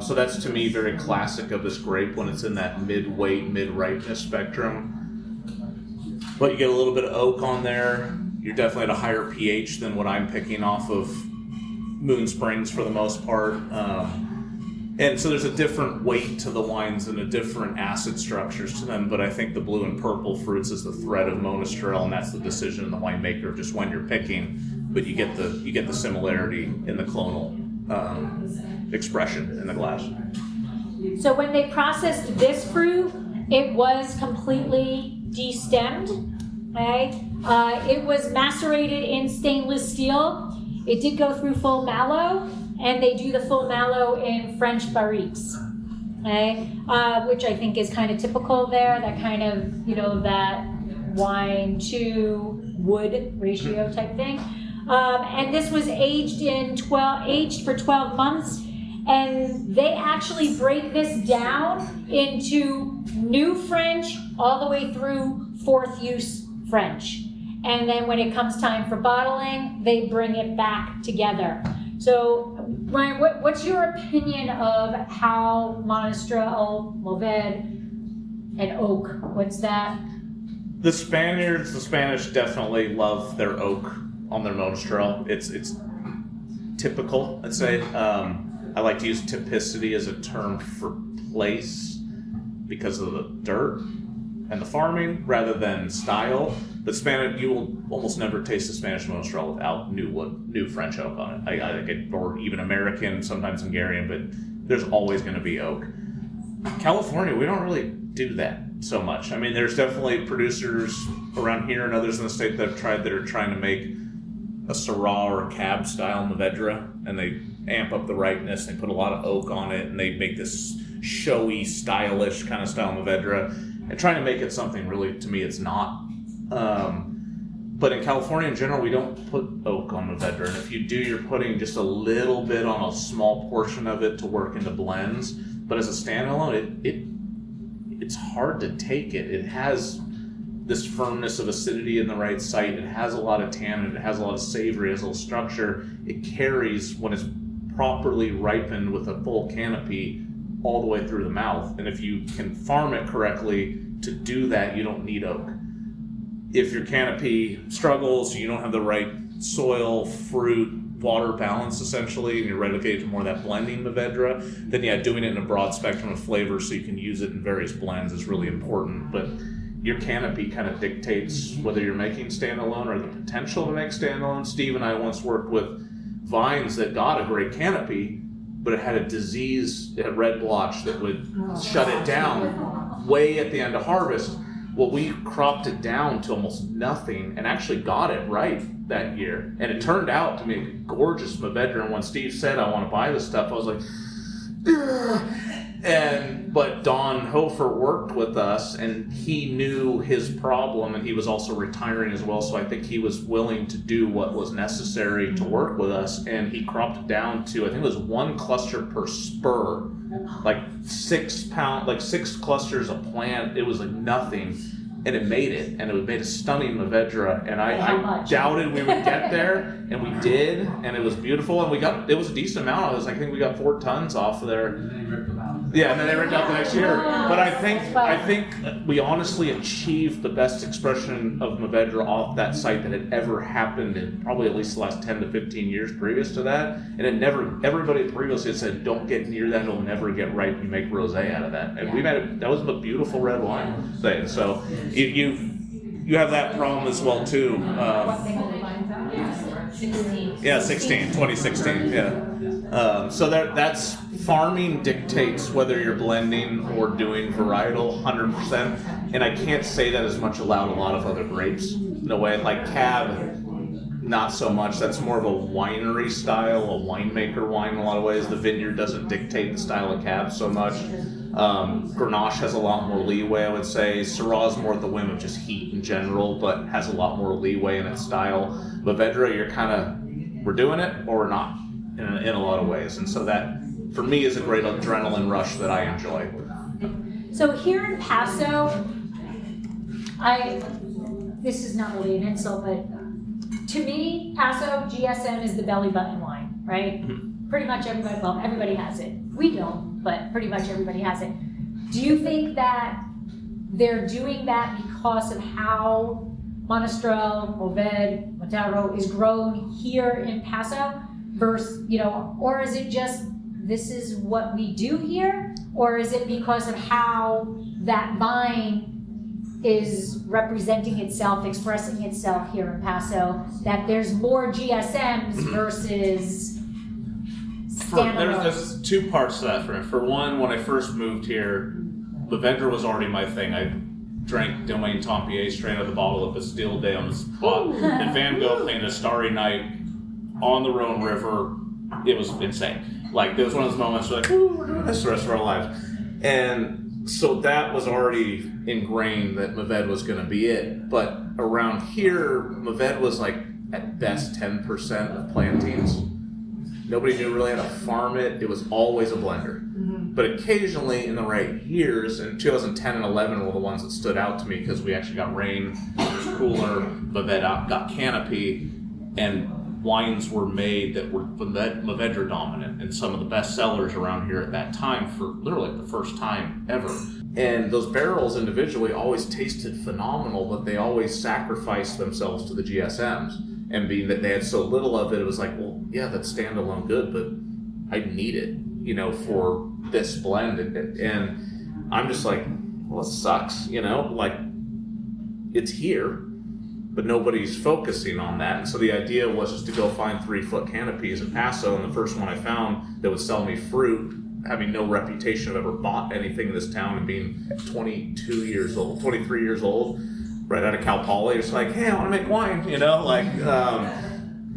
So that's to me very classic of this grape when it's in that mid-weight, mid-ripeness spectrum. But you get a little bit of oak on there. You're definitely at a higher pH than what I'm picking off of Moon Springs for the most part. And so there's a different weight to the wines and a different acid structures to them, but I think the blue and purple fruits is the thread of Monastrell, and that's the decision of the winemaker of just when you're picking, but you get the similarity in the clonal expression in the glass. So when they processed this fruit, it was completely destemmed, okay? It was macerated in stainless steel. It did go through full mallow, and they do the full mallow in French barriques, okay? Which I think is kind of typical there, that kind of, that wine to wood ratio type thing. And this was aged for 12 months, and they actually break this down into new French all the way through 4th use French. And then when it comes time for bottling, they bring it back together. So, Ryan, what's your opinion of how Monastrell, Mourvedre, and oak? What's that? The Spanish definitely love their oak on their Monastrell. It's typical, I'd say. I like to use typicity as a term for place because of the dirt and the farming rather than style. But Spanish, you will almost never taste a Spanish Monastrell without new French oak on it. Or even American, sometimes Hungarian, but there's always going to be oak. California, we don't really do that so much. I mean, there's definitely producers around here and others in the state that are trying to make a Syrah or a Cab style Mourvedre, and they amp up the ripeness. They put a lot of oak on it, and they make this showy, stylish kind of style Mourvedre, and trying to make it something really, to me, it's not. But in California in general, we don't put oak on Mourvedre, and if you do, you're putting just a little bit on a small portion of it to work into blends. But as a standalone, it's hard to take it. It has this firmness of acidity in the right site. It has a lot of tannin. It has a lot of savory. It has a little structure. It carries when it's properly ripened with a full canopy all the way through the mouth. And if you can farm it correctly to do that, you don't need oak. If your canopy struggles, you don't have the right soil, fruit, water balance essentially, and you're relegated to more of that blending Mourvedre, then yeah, doing it in a broad spectrum of flavors so you can use it in various blends is really important. But your canopy kind of dictates whether you're making standalone or the potential to make standalone. Steve and I once worked with vines that got a great canopy, but it had a disease, it had red blotch that would shut it down way at the end of harvest. Well, we cropped it down to almost nothing and actually got it right that year. And it turned out to be a gorgeous Mourvedre. And when Steve said, I want to buy this stuff, I was like, ugh. But Don Hofer worked with us, and he knew his problem, and he was also retiring as well. So I think he was willing to do what was necessary to work with us. And he cropped it down to, I think it was 1 cluster per spur, like 6 clusters a plant. It was like nothing. And it made it, and it made a stunning Mourvedre, and I doubted we would get there, and we did, and it was beautiful, and it was a decent amount. I think we got 4 tons off of there. And then he ripped them out. Yeah, and then they ripped out the next year. But I think we honestly achieved the best expression of Mourvedre off that site that had ever happened in probably at least the last 10 to 15 years previous to that. And everybody previously had said, don't get near that, it'll never get ripe, you make rosé out of that. And we made it, that was a beautiful red wine thing. So you have that problem as well too. Yeah, 2016, yeah. So that's farming dictates whether you're blending or doing varietal 100%. And I can't say that as much about a lot of other grapes. In a way, like Cab, not so much. That's more of a winery style, a winemaker wine in a lot of ways. The vineyard doesn't dictate the style of Cab so much. Grenache has a lot more leeway, I would say. Syrah is more at the whim of just heat in general, but has a lot more leeway in its style. Mourvedre, we're doing it or we're not in a lot of ways. And so that, for me, is a great adrenaline rush that I enjoy. So here in Paso, this is not really an insult, but to me, Paso GSM is the belly button wine, right? Mm-hmm. Pretty much everybody has it. We don't, but pretty much everybody has it. Do you think that they're doing that because of how Monastrell, Mourvedre, Mataro is grown here in Paso versus, or is it just this is what we do here? Or is it because of how that vine is representing itself, expressing itself here in Paso, that there's more GSMs versus standalone? There's 2 parts to that. For one, when I first moved here, Mourvedre was already my thing. I drank Domaine Tempier straight out of the bottle at Bastille Day on the spot. And Van Gogh playing A Starry Night on the Rhone River. It was insane. Like, there was one of those moments where we're doing this the rest of our lives. And so that was already ingrained that Mourvedre was going to be it. But around here, Mourvedre was like, at best, 10% of plantings. Nobody knew really how to farm it. It was always a blender. Mm-hmm. But occasionally, in the right years, in 2010 and 11 were the ones that stood out to me because we actually got rain, it was cooler, Mourvedre got canopy, and wines were made that were Mourvedre dominant, and some of the best sellers around here at that time for literally the first time ever. And those barrels individually always tasted phenomenal, but they always sacrificed themselves to the GSMs. And being that they had so little of it, it was like, well, yeah, that's standalone good, but I need it, you know, for this blend. And I'm just like, well, it sucks, you know, like it's here, but nobody's focusing on that. And so the idea was just to go find 3-foot canopies at Paso, and the first one I found that would sell me fruit, having no reputation of ever bought anything in this town and being 23 years old, right out of Cal Poly, it's like, hey, I want to make wine, you know, like,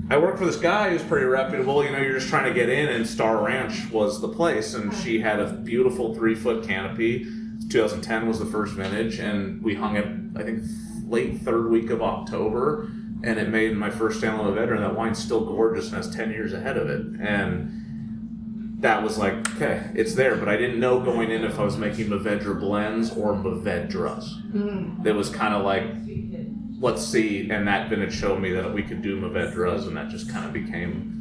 I worked for this guy who's pretty reputable, you know, you're just trying to get in, and Star Ranch was the place, and she had a beautiful 3-foot canopy. 2010 was the first vintage, and we hung it, I think, late third week of October, and it made my first Stanley Mourvedre, and that wine's still gorgeous and has 10 years ahead of it. And that was like, okay, it's there, but I didn't know going in if I was making Mourvedre blends or Mourvedres. It was kind of like, let's see, and that vintage showed me that we could do Mourvedres, and that just kind of became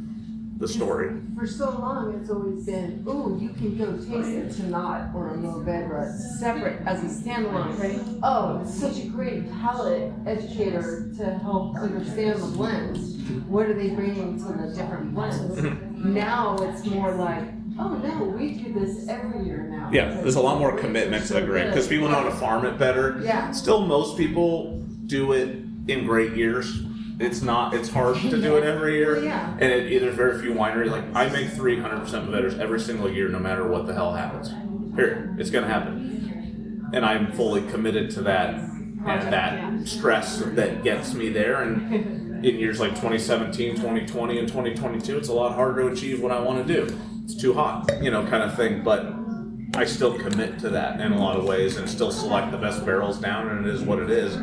the story. For so long, it's always been, ooh, you can go taste a Tannat or a Mourvedre separate as a standalone. Right? Oh, it's such a great palate educator to help understand the blends. What are they bringing to the different blends? Now it's more like, oh no, we do this every year now. Yeah, there's a lot more commitment to the grape because people know how to farm it better. Yeah. Still, most people do it in great years. It's hard to do it every year. Yeah. And there's very few wineries. Like, I make 300% Mourvedres every single year, no matter what the hell happens. Here, it's going to happen. And I'm fully committed to that and that stress that gets me there. And in years like 2017, 2020, and 2022, it's a lot harder to achieve what I want to do. It's too hot, you know, kind of thing. But I still commit to that in a lot of ways and still select the best barrels down, and it is what it is.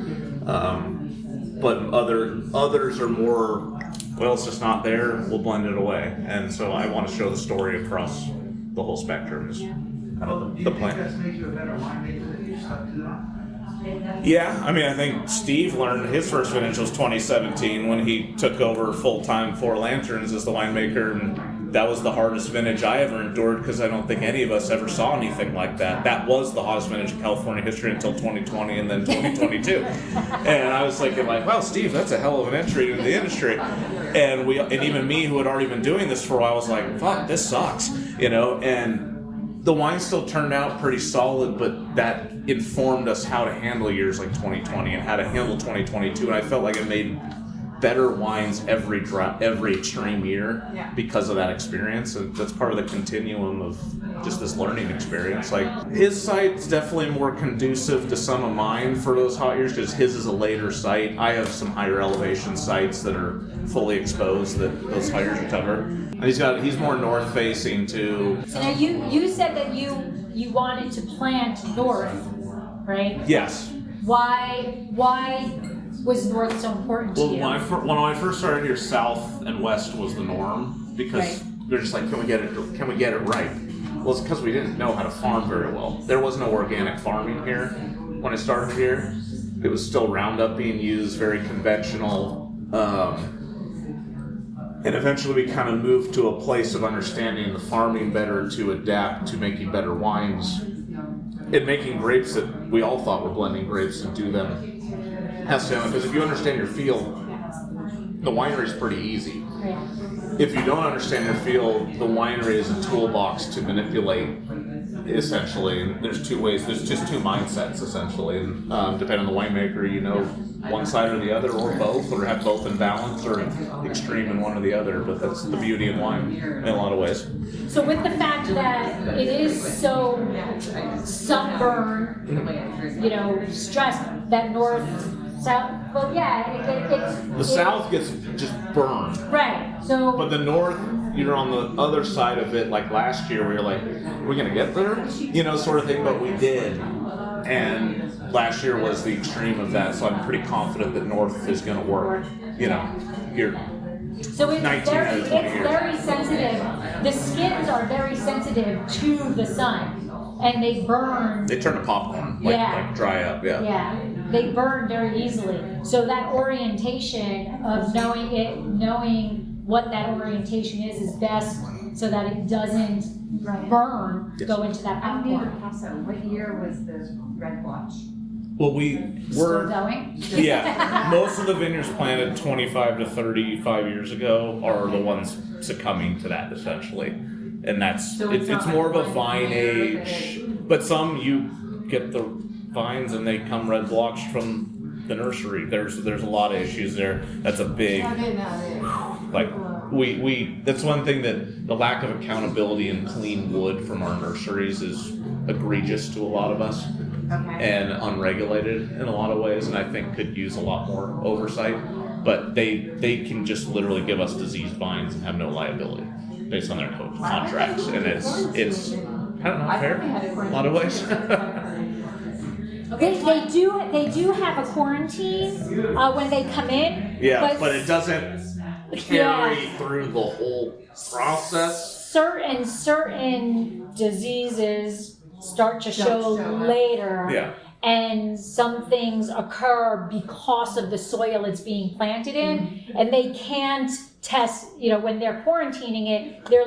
But others are more, well, it's just not there, we'll blend it away. And so I want to show the story across the whole spectrum is kind of the plan. That's made you a better winemaker that you stuck to that? Yeah, I mean, I think Steve learned his first vintage was 2017 when he took over full-time Four Lanterns as the winemaker, and that was the hardest vintage I ever endured because I don't think any of us ever saw anything like that. That was the hottest vintage in California history until 2020 and then 2022. And I was thinking like, wow, Steve, that's a hell of an entry into the industry. And even me, who had already been doing this for a while, was like, fuck, this sucks, you know. And the wine still turned out pretty solid, but that informed us how to handle years like 2020 and how to handle 2022. And I felt like it made better wines every extreme year because of that experience, and that's part of the continuum of just this learning experience. Like, his site's definitely more conducive to some of mine for those hot years because his is a later site. I have some higher elevation sites that are fully exposed that those hot years are tougher. And he's more north facing too. So now you said that you wanted to plant north, right? Yes. Why was north so important to you? When I first started here, south and west was the norm because they're just like, can we get it right? Well, it's because we didn't know how to farm very well. There was no organic farming here when I started here. It was still Roundup being used, very conventional. And eventually we kind of moved to a place of understanding the farming better to adapt to making better wines and making grapes that we all thought were blending grapes and do them. Because if you understand your field, the winery is pretty easy. Right. If you don't understand your field, the winery is a toolbox to manipulate, essentially. And there's two ways, there's just two mindsets, essentially. And depending on the winemaker, you know, one side or the other, or both, or have both in balance, or extreme in one or the other. But that's the beauty of wine in a lot of ways. So with the fact that it is so sunburn, you know, stressed, that north, south, well, yeah, The south gets just burned. Right, so. But the north, you're on the other side of it, like last year, where you're like, are we going to get there? You know, sort of thing, but we did. And last year was the extreme of that, so I'm pretty confident that north is going to work. You know, here. So it's very sensitive. The skins are very sensitive to the sun, and they burn. They turn to popcorn, like dry up, Yeah, they burn very easily. So that orientation of knowing what that orientation is best, so that it doesn't burn, go into that popcorn. Paso. What year was the red blotch? Well, Still we're going? yeah. Most of the vineyards planted 25 to 35 years ago are the ones succumbing to that essentially, and that's So it's not more of like a one vine year, age. But some you get the vines and they come red blotched from the nursery. There's a lot of issues there. That's a big like we that's one thing that the lack of accountability and clean wood from our nurseries is egregious to a lot of us. Okay. And unregulated in a lot of ways, and I think could use a lot more oversight. But they can just literally give us diseased vines and have no liability based on their contracts, and it's I don't know, fair in a lot of ways. They do have a quarantine when they come in. Yeah, but it doesn't carry through the whole process. Certain diseases start to show later. Yeah. And some things occur because of the soil it's being planted in, and they can't test, when they're quarantining it, they're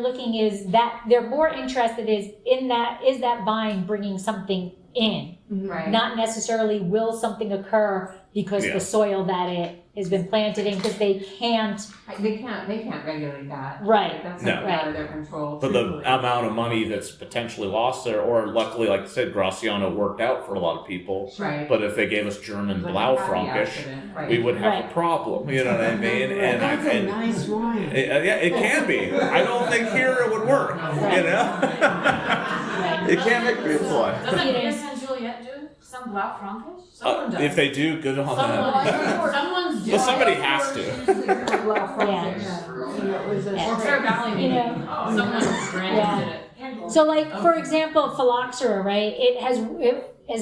more interested is that vine bringing something in, Right. not necessarily will something occur because the soil that it has been planted in, because they can't regulate that. Right. That's No. out of their control. But the amount of money that's potentially lost there, or luckily, like I said, Graciano worked out for a lot of people. Right. But if they gave us German Like Blaufränkisch, right. we would have Right. a problem. You know what I mean? And That's a nice wine. yeah, it can be. I don't think here it would work. You know, it can't make me fly. Doesn't Pierce and Juliet do some Blaufränkisch? Someone does. If they do, good on them. Someone's doing Well, somebody has to. Or Fair Valley, You maybe. know. Someone's brand did it. So, like, for example, phylloxera, right? It has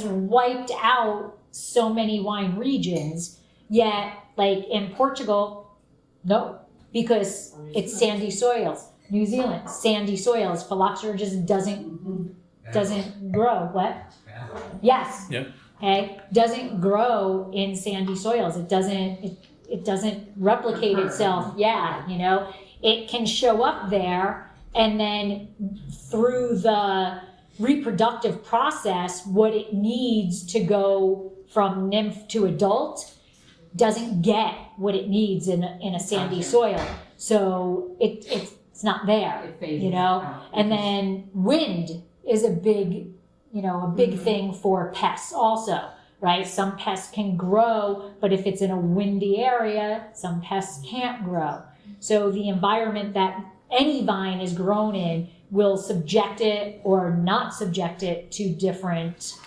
wiped out so many wine regions, yet, like, in Portugal, no, because it's sandy soils. New Zealand, sandy soils. Phylloxera just doesn't grow. What? Yes. Yeah. Okay. Doesn't grow in sandy soils. It doesn't replicate itself. Yeah, it can show up there, and then through the reproductive process, what it needs to go from nymph to adult doesn't get what it needs in a sandy soil. So it's not there, It phases out. And then wind is a big thing for pests also, right? Some pests can grow, but if it's in a windy area, some pests can't grow. So the environment that any vine is grown in will subject it or not subject it to different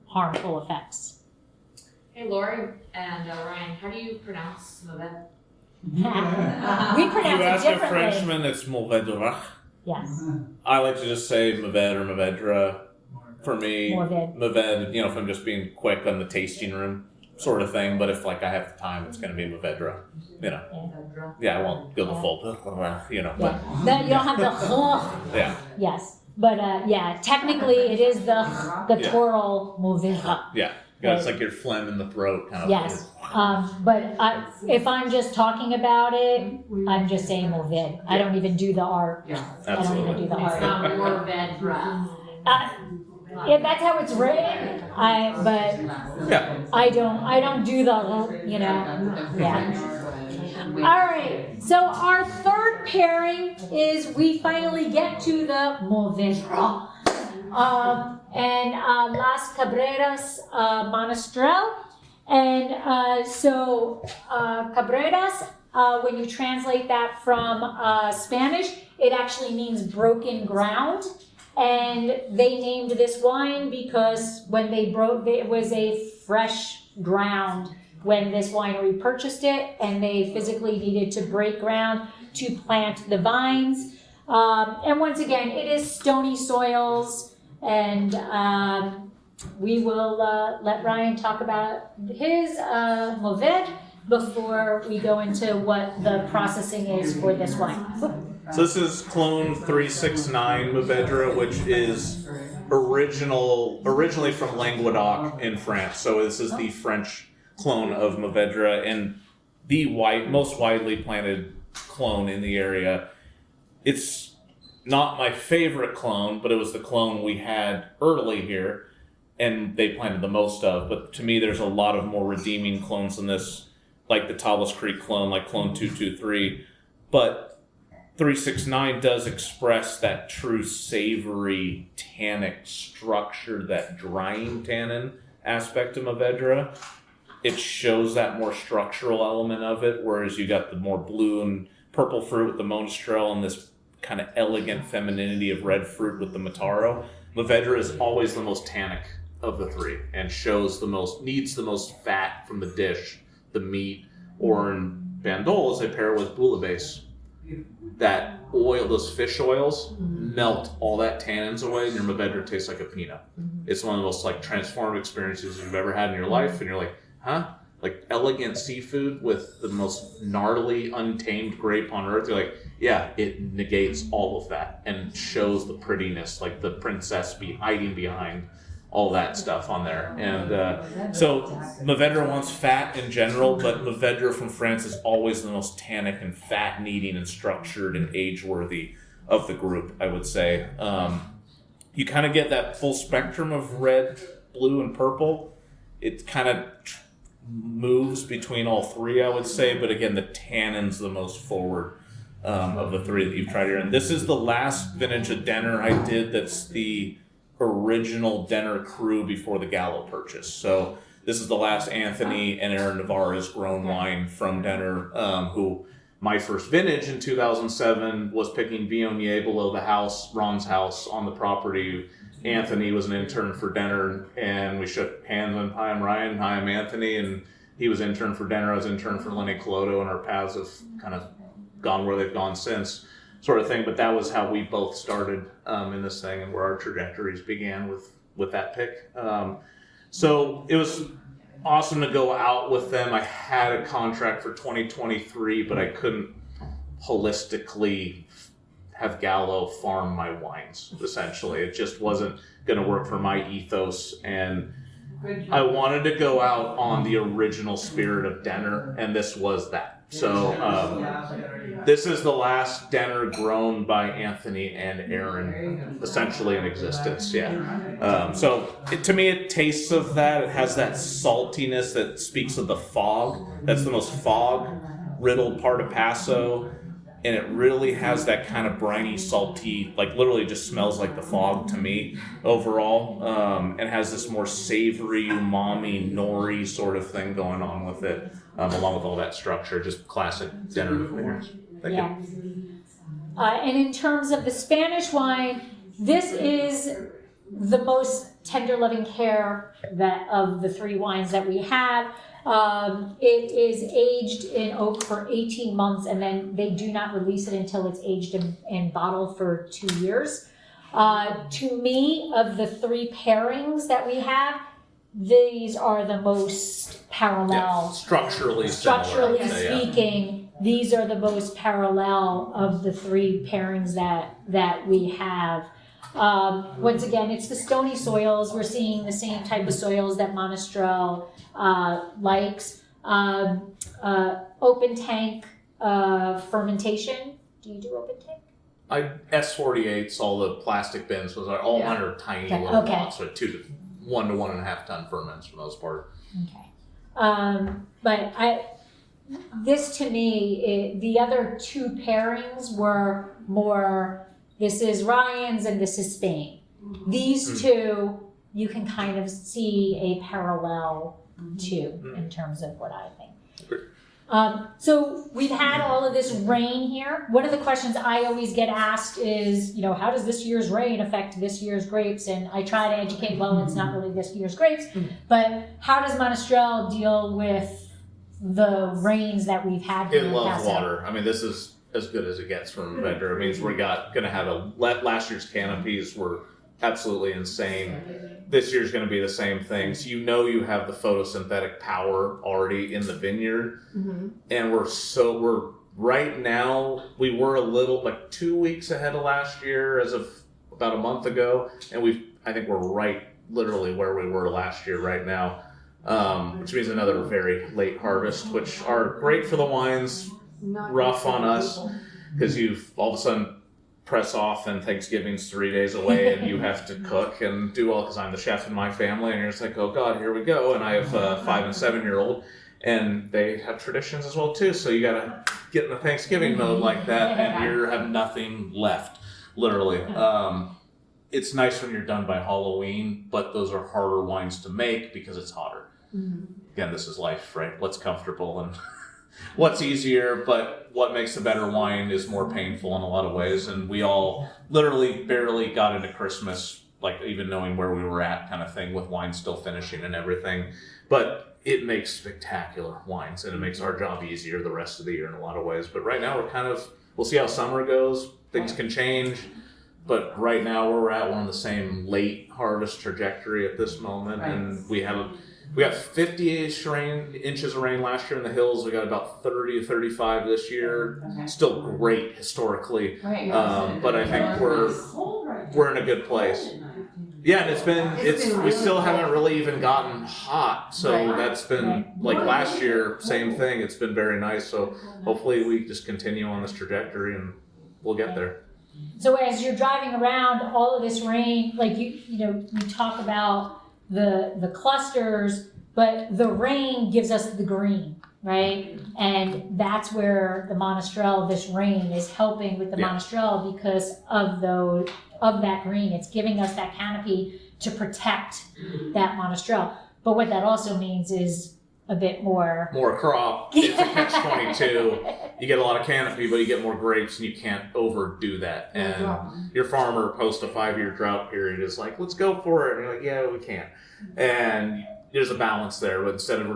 harmful effects. Hey, Lori and Ryan, how do you pronounce Mourvedre? We pronounce You it ask a differently. Frenchman, it's Mourvedre. Yes, I like to just say Mourvedre or Mourvedre. For me, Mourvedre. Mourvedre, if I'm just being quick on the tasting room sort of thing, but if I have the time, it's going to be Mourvedre. Yeah, I won't go the full, but. Yeah. You don't have the Yeah, yes, but technically it is the Yeah. plural Mourvedre. yeah. It's like your phlegm in the throat kind of. Yes, but if I'm just talking about it, I'm just saying Mourvedre. I don't even do the R. Yeah. I don't even do the It's R. not Mourvedre. Yeah, that's how it's written. Yeah. I don't do the yeah. All right, so our third pairing is we finally get to the Mourvedre. And Las Cabreras Monastrell. And so Cabreras, when you translate that from Spanish, it actually means broken ground. And they named this wine because when it was a fresh ground when this winery purchased it, and they physically needed to break ground to plant the vines. And once again, it is stony soils, and we will let Ryan talk about his Mourvedre before we go into what the processing is for this wine. So this is clone 369 Mourvedre, which is originally from Languedoc in France. So this is the French clone of Mourvedre and the most widely planted clone in the area. It's not my favorite clone, but it was the clone we had early here. and they planted the most of. But to me, there's a lot of more redeeming clones than this, like the Tawas Creek clone, like clone 223. But 369 does express that true savory, tannic structure, that drying tannin aspect of Mourvedre. It shows that more structural element of it, whereas you got the more blue and purple fruit with the Monastrell and this kind of elegant femininity of red fruit with the Mataro. Mourvedre is always the most tannic of the three and needs the most fat from the dish, the meat, or in Bandol, as they pair it with bouillabaisse. That oil, those fish oils, melt all that tannins away, and your Mourvedre tastes like a peanut. It's one of the most like transformative experiences you've ever had in your life, and you're like, huh? Like elegant seafood with the most gnarly, untamed grape on earth. You're like, yeah, it negates all of that and shows the prettiness, like the princess hiding behind all that stuff on there. And so Mourvedre wants fat in general, but Mourvedre from France is always the most tannic and fat-needing and structured and age-worthy of the group, I would say. You kind of get that full spectrum of red, blue, and purple. It kind of moves between all three, I would say, but again, the tannin's the most forward of the three that you've tried here. And this is the last vintage of Denner I did that's the original Denner crew before the Gallo purchase. So this is the last Anthony and Aaron Navarre's grown wine from Denner, who my first vintage in 2007 was picking Viognier below the house, Ron's house on the property. Anthony was an intern for Denner, and we shook hands and hi, I'm Ryan, hi, I'm Anthony, and he was intern for Denner, I was intern for Lenny Coloto, and our paths have kind of gone where they've gone since, sort of thing. But that was how we both started in this thing and where our trajectories began with that pick. So it was awesome to go out with them. I had a contract for 2023, but I couldn't holistically have Gallo farm my wines, essentially. It just wasn't going to work for my ethos, and I wanted to go out on the original spirit of Denner, and this was that. So this is the last Denner grown by Anthony and Aaron, essentially in existence. So to me, it tastes of that. It has that saltiness that speaks of the fog. That's the most fog-riddled part of Paso. And it really has that kind of briny, salty, like literally just smells like the fog to me overall. And has this more savory, umami, nori sort of thing going on with it, along with all that structure. Just classic Denner flavors. Thank you. And in terms of the Spanish wine, this is the most tender loving care of the three wines that we have. It is aged in oak for 18 months, and then they do not release it until it's aged in bottle for 2 years. To me, of the three pairings that we have, these are the most parallel. Structurally speaking, these are the most parallel of the three pairings that we have. Once again, it's the stony soils. We're seeing the same type of soils that Monastrell likes. Open tank fermentation. Do you do open tank? S48s, all the plastic bins, was all under tiny little lots, so 1 to 1.5 ton ferments for the most part. Okay. But this to me, the other two pairings were more, this is Ryan's and this is Spain. These two, you can kind of see a parallel to in terms of what I think. So we've had all of this rain here. One of the questions I always get asked is, how does this year's rain affect this year's grapes? And I try to educate, well, it's not really this year's grapes, but how does Monastrell deal with the rains that we've had here? It loves water. I mean, this is as good as it gets from Mourvedre. It means we're going to have last year's canopies were absolutely insane. This year's going to be the same thing. So you have the photosynthetic power already in the vineyard, and we're right now. We were a little like 2 weeks ahead of last year as of about a month ago, and I think we're right literally where we were last year right now, which means another very late harvest, which are great for the wines. Rough on us because you've all of a sudden press off and Thanksgiving's 3 days away and you have to cook and do all, because I'm the chef in my family, and you're just like, oh God, here we go. And I have a 5 and 7-year-old, and they have traditions as well too. So you gotta get in the Thanksgiving mode like that, and you have nothing left, literally. It's nice when you're done by Halloween, but those are harder wines to make because it's hotter. Again, this is life, right? What's comfortable and what's easier, but what makes a better wine is more painful in a lot of ways. And we all literally barely got into Christmas, like even knowing where we were at kind of thing, with wine still finishing and everything. But it makes spectacular wines, and it makes our job easier the rest of the year in a lot of ways. But right now we'll see how summer goes. Things can change. But right now where we're at, we're on the same late harvest trajectory at this moment. Right. And we got 50-ish inches of rain last year in the hills. We got about 30 to 35 this year. Okay. Still great historically. Right. But I think we're in a good place. Yeah, and we still haven't really even gotten hot. So that's been, like last year, same thing. It's been very nice. So hopefully we just continue on this trajectory and we'll get there. So as you're driving around, all of this rain, like you talk about the clusters, but the rain gives us the green, right? And that's where the Monastrell, this rain is helping with the Monastrell because of that green. It's giving us that canopy to protect that Monastrell. But what that also means is a bit more crop. It's a catch-22. You get a lot of canopy, but you get more grapes, and you can't overdo that. And your farmer post a 5-year drought period is like, let's go for it. And you're like, yeah, we can't. And there's a balance there. But instead of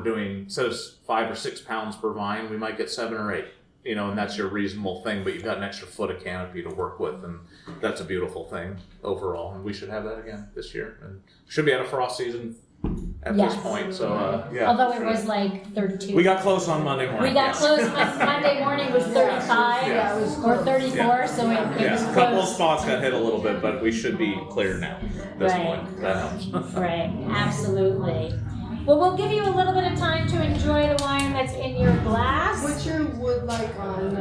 5 or 6 pounds per vine, we might get 7 or 8. And that's your reasonable thing. But you've got an extra foot of canopy to work with, and that's a beautiful thing overall. And we should have that again this year. And should be at a frost season at this point, so although it was like 32. We got close on Monday morning. We got close. Monday morning was 35 or 34, so it was close. A couple of spots got hit a little bit, but we should be clear now at this point. That helps. Right, absolutely. Well, we'll give you a little bit of time to enjoy the wine that's in your glass. What's your wood like on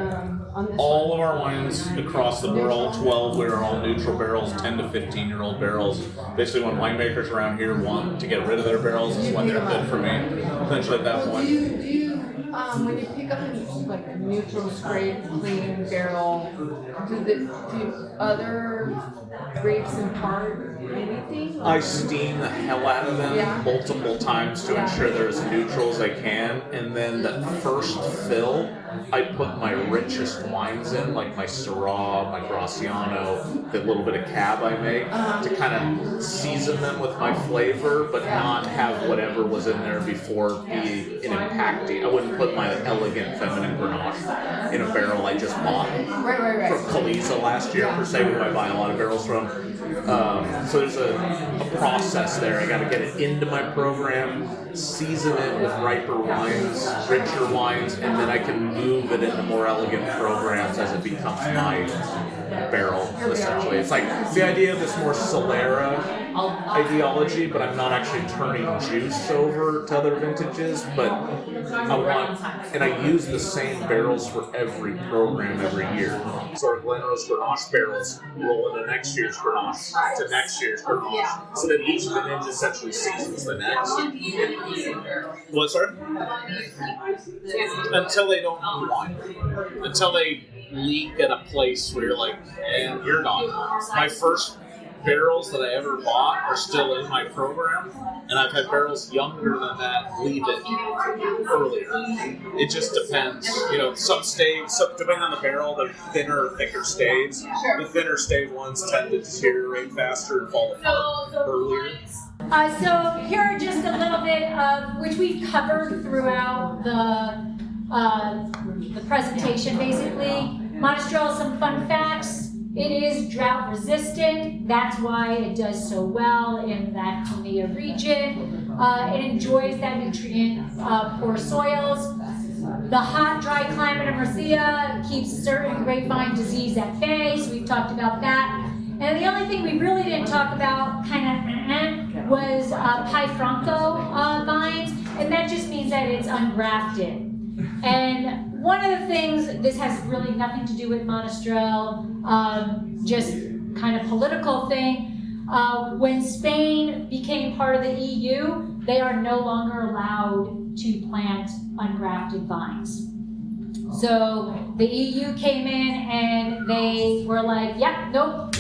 this all one? of our wines across the barrel, 12, we're all neutral barrels, 10 to 15-year-old barrels. Basically, when winemakers around here want to get rid of their barrels, is when they're good for me. Essentially at that point. Do you when you pick up a neutral, scrape, clean barrel, do other grapes impart anything? I steam the hell out of them multiple times to ensure they're as neutral as I can, and then the first fill, I put my richest wines in, like my Syrah, my Graciano, the little bit of cab I make, to kind of season them with my flavor, but not have whatever was in there before be an impacting. I wouldn't put my elegant feminine Grenache in a barrel I just bought from Caliza last year, per se, who I buy a lot of barrels from. So there's a process there. I got to get it into my program, season it with riper wines, richer wines, and then I can move it into more elegant programs as it becomes my barrel, essentially. It's like the idea of this more Solera ideology, but I'm not actually turning juice over to other vintages, but I use the same barrels for every program every year. So our Glenrose Grenache barrels roll into next year's Grenache, to next year's Grenache. So that each vintage essentially seasons the next. What, sir? Until they don't need wine. Until they leak at a place where you're like, and you're gone. My first barrels that I ever bought are still in my program, and I've had barrels younger than that leave it earlier. It just depends. Some depending on the barrel, they're thinner or thicker staves. The thinner stave ones tend to deteriorate faster and fall apart earlier. So here are just a little bit of, which we've covered throughout the presentation, basically. Monastrell, some fun facts. It is drought resistant. That's why it does so well in that Comilla region. It enjoys that nutrient poor soils. The hot, dry climate of Murcia keeps certain grapevine disease at bay, so we've talked about that. And the only thing we really didn't talk about, was Pai Franco vines, and that just means that it's ungrafted. And one of the things, this has really nothing to do with Monastrell, just kind of political thing. When Spain became part of the EU, they are no longer allowed to plant ungrafted vines. So the EU came in and they were like, yep, nope.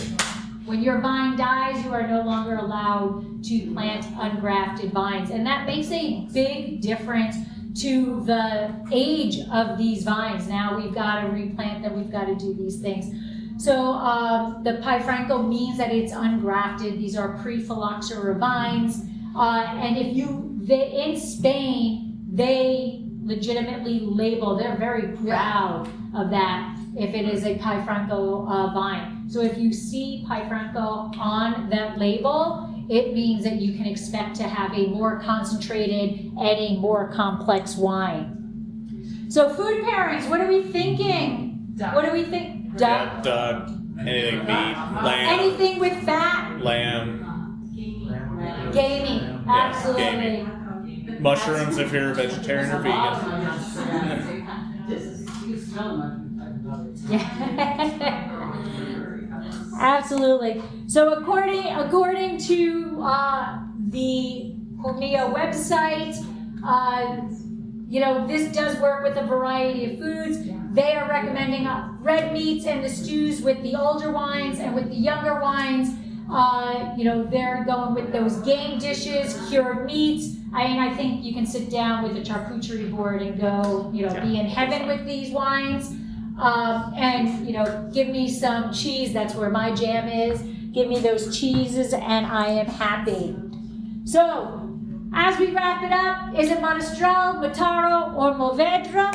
When your vine dies, you are no longer allowed to plant ungrafted vines. And that makes a big difference to the age of these vines. Now we've got to replant them, we've got to do these things. So the Pai Franco means that it's ungrafted. These are pre-phylloxera vines. And if in Spain, they legitimately label, they're very proud of that if it is a Pai Franco vine. So if you see Pai Franco on that label, it means that you can expect to have a more concentrated and a more complex wine. So food pairings, what are we thinking? What do we think? Duck? Duck, anything meat, lamb. Anything with fat? Lamb. Gamey, absolutely. Gamey. Mushrooms if you're a vegetarian or vegan. Absolutely. So according to the Hormia website, this does work with a variety of foods. They are recommending red meats and the stews with the older wines, and with the younger wines, they're going with those game dishes, cured meats. I think you can sit down with a charcuterie board and go, be in heaven with these wines. And give me some cheese. That's where my jam is. Give me those cheeses and I am happy. So, as we wrap it up, is it Monastrell, Mataro, or Mourvedre?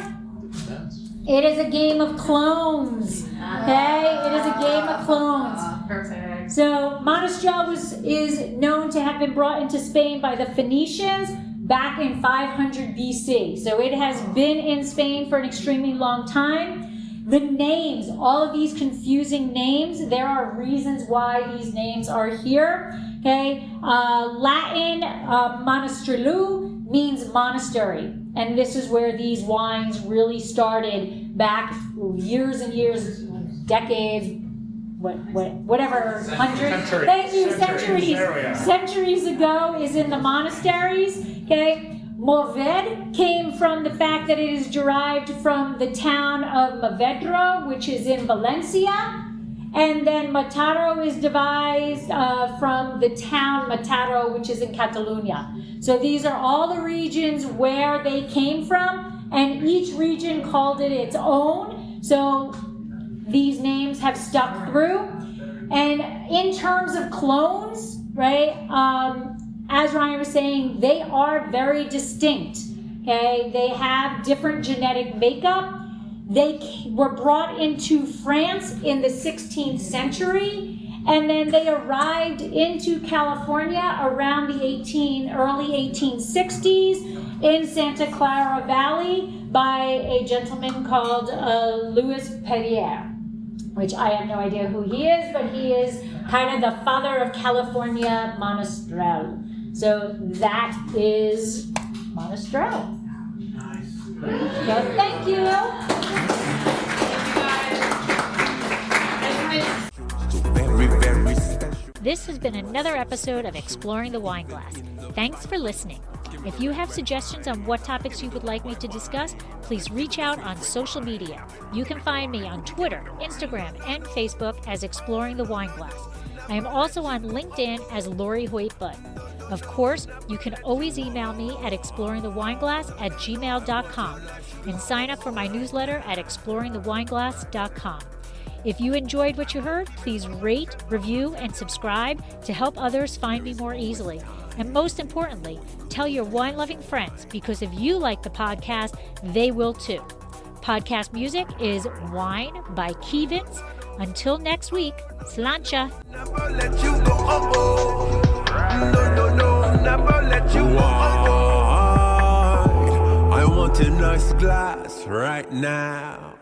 It is a game of clones. Okay? It is a game of clones. Perfect. So, Monastrell is known to have been brought into Spain by the Phoenicians back in 500 BC. So, it has been in Spain for an extremely long time. The names, all of these confusing names, there are reasons why these names are here. Okay, Latin monastrellu means monastery, and this is where these wines really started back years and years, decades, whatever, hundreds, thank you, centuries ago is in the monasteries. Okay. Mourvedre came from the fact that it is derived from the town of Mourvedre, which is in Valencia. And then Mataro is devised from the town Mataro, which is in Catalonia. So these are all the regions where they came from, and each region called it its own. So these names have stuck through. And in terms of clones, right, as Ryan was saying, they are very distinct. Okay, they have different genetic makeup. They were brought into France in the 16th century, and then they arrived into California around the early 1860s in Santa Clara Valley by a gentleman called Louis Perrier, which I have no idea who he is, but he is kind of the father of California Monastrell. So that is Monastrell. So thank you. This has been another episode of Exploring the Wine Glass. Thanks for listening. If you have suggestions on what topics you would like me to discuss, please reach out on social media. You can find me on Twitter, Instagram, and Facebook as Exploring the Wine Glass. I am also on LinkedIn as Lori Hoyt-Budd. Of course, you can always email me at exploringthewineglass@gmail.com and sign up for my newsletter at exploringthewineglass.com. If you enjoyed what you heard, please rate, review, and subscribe to help others find me more easily. And most importantly, tell your wine-loving friends, because if you like the podcast, they will too. Podcast music is Wine by Kevins. Until next week, slancha. Never let you go, no, never let you go. I want a nice glass right now.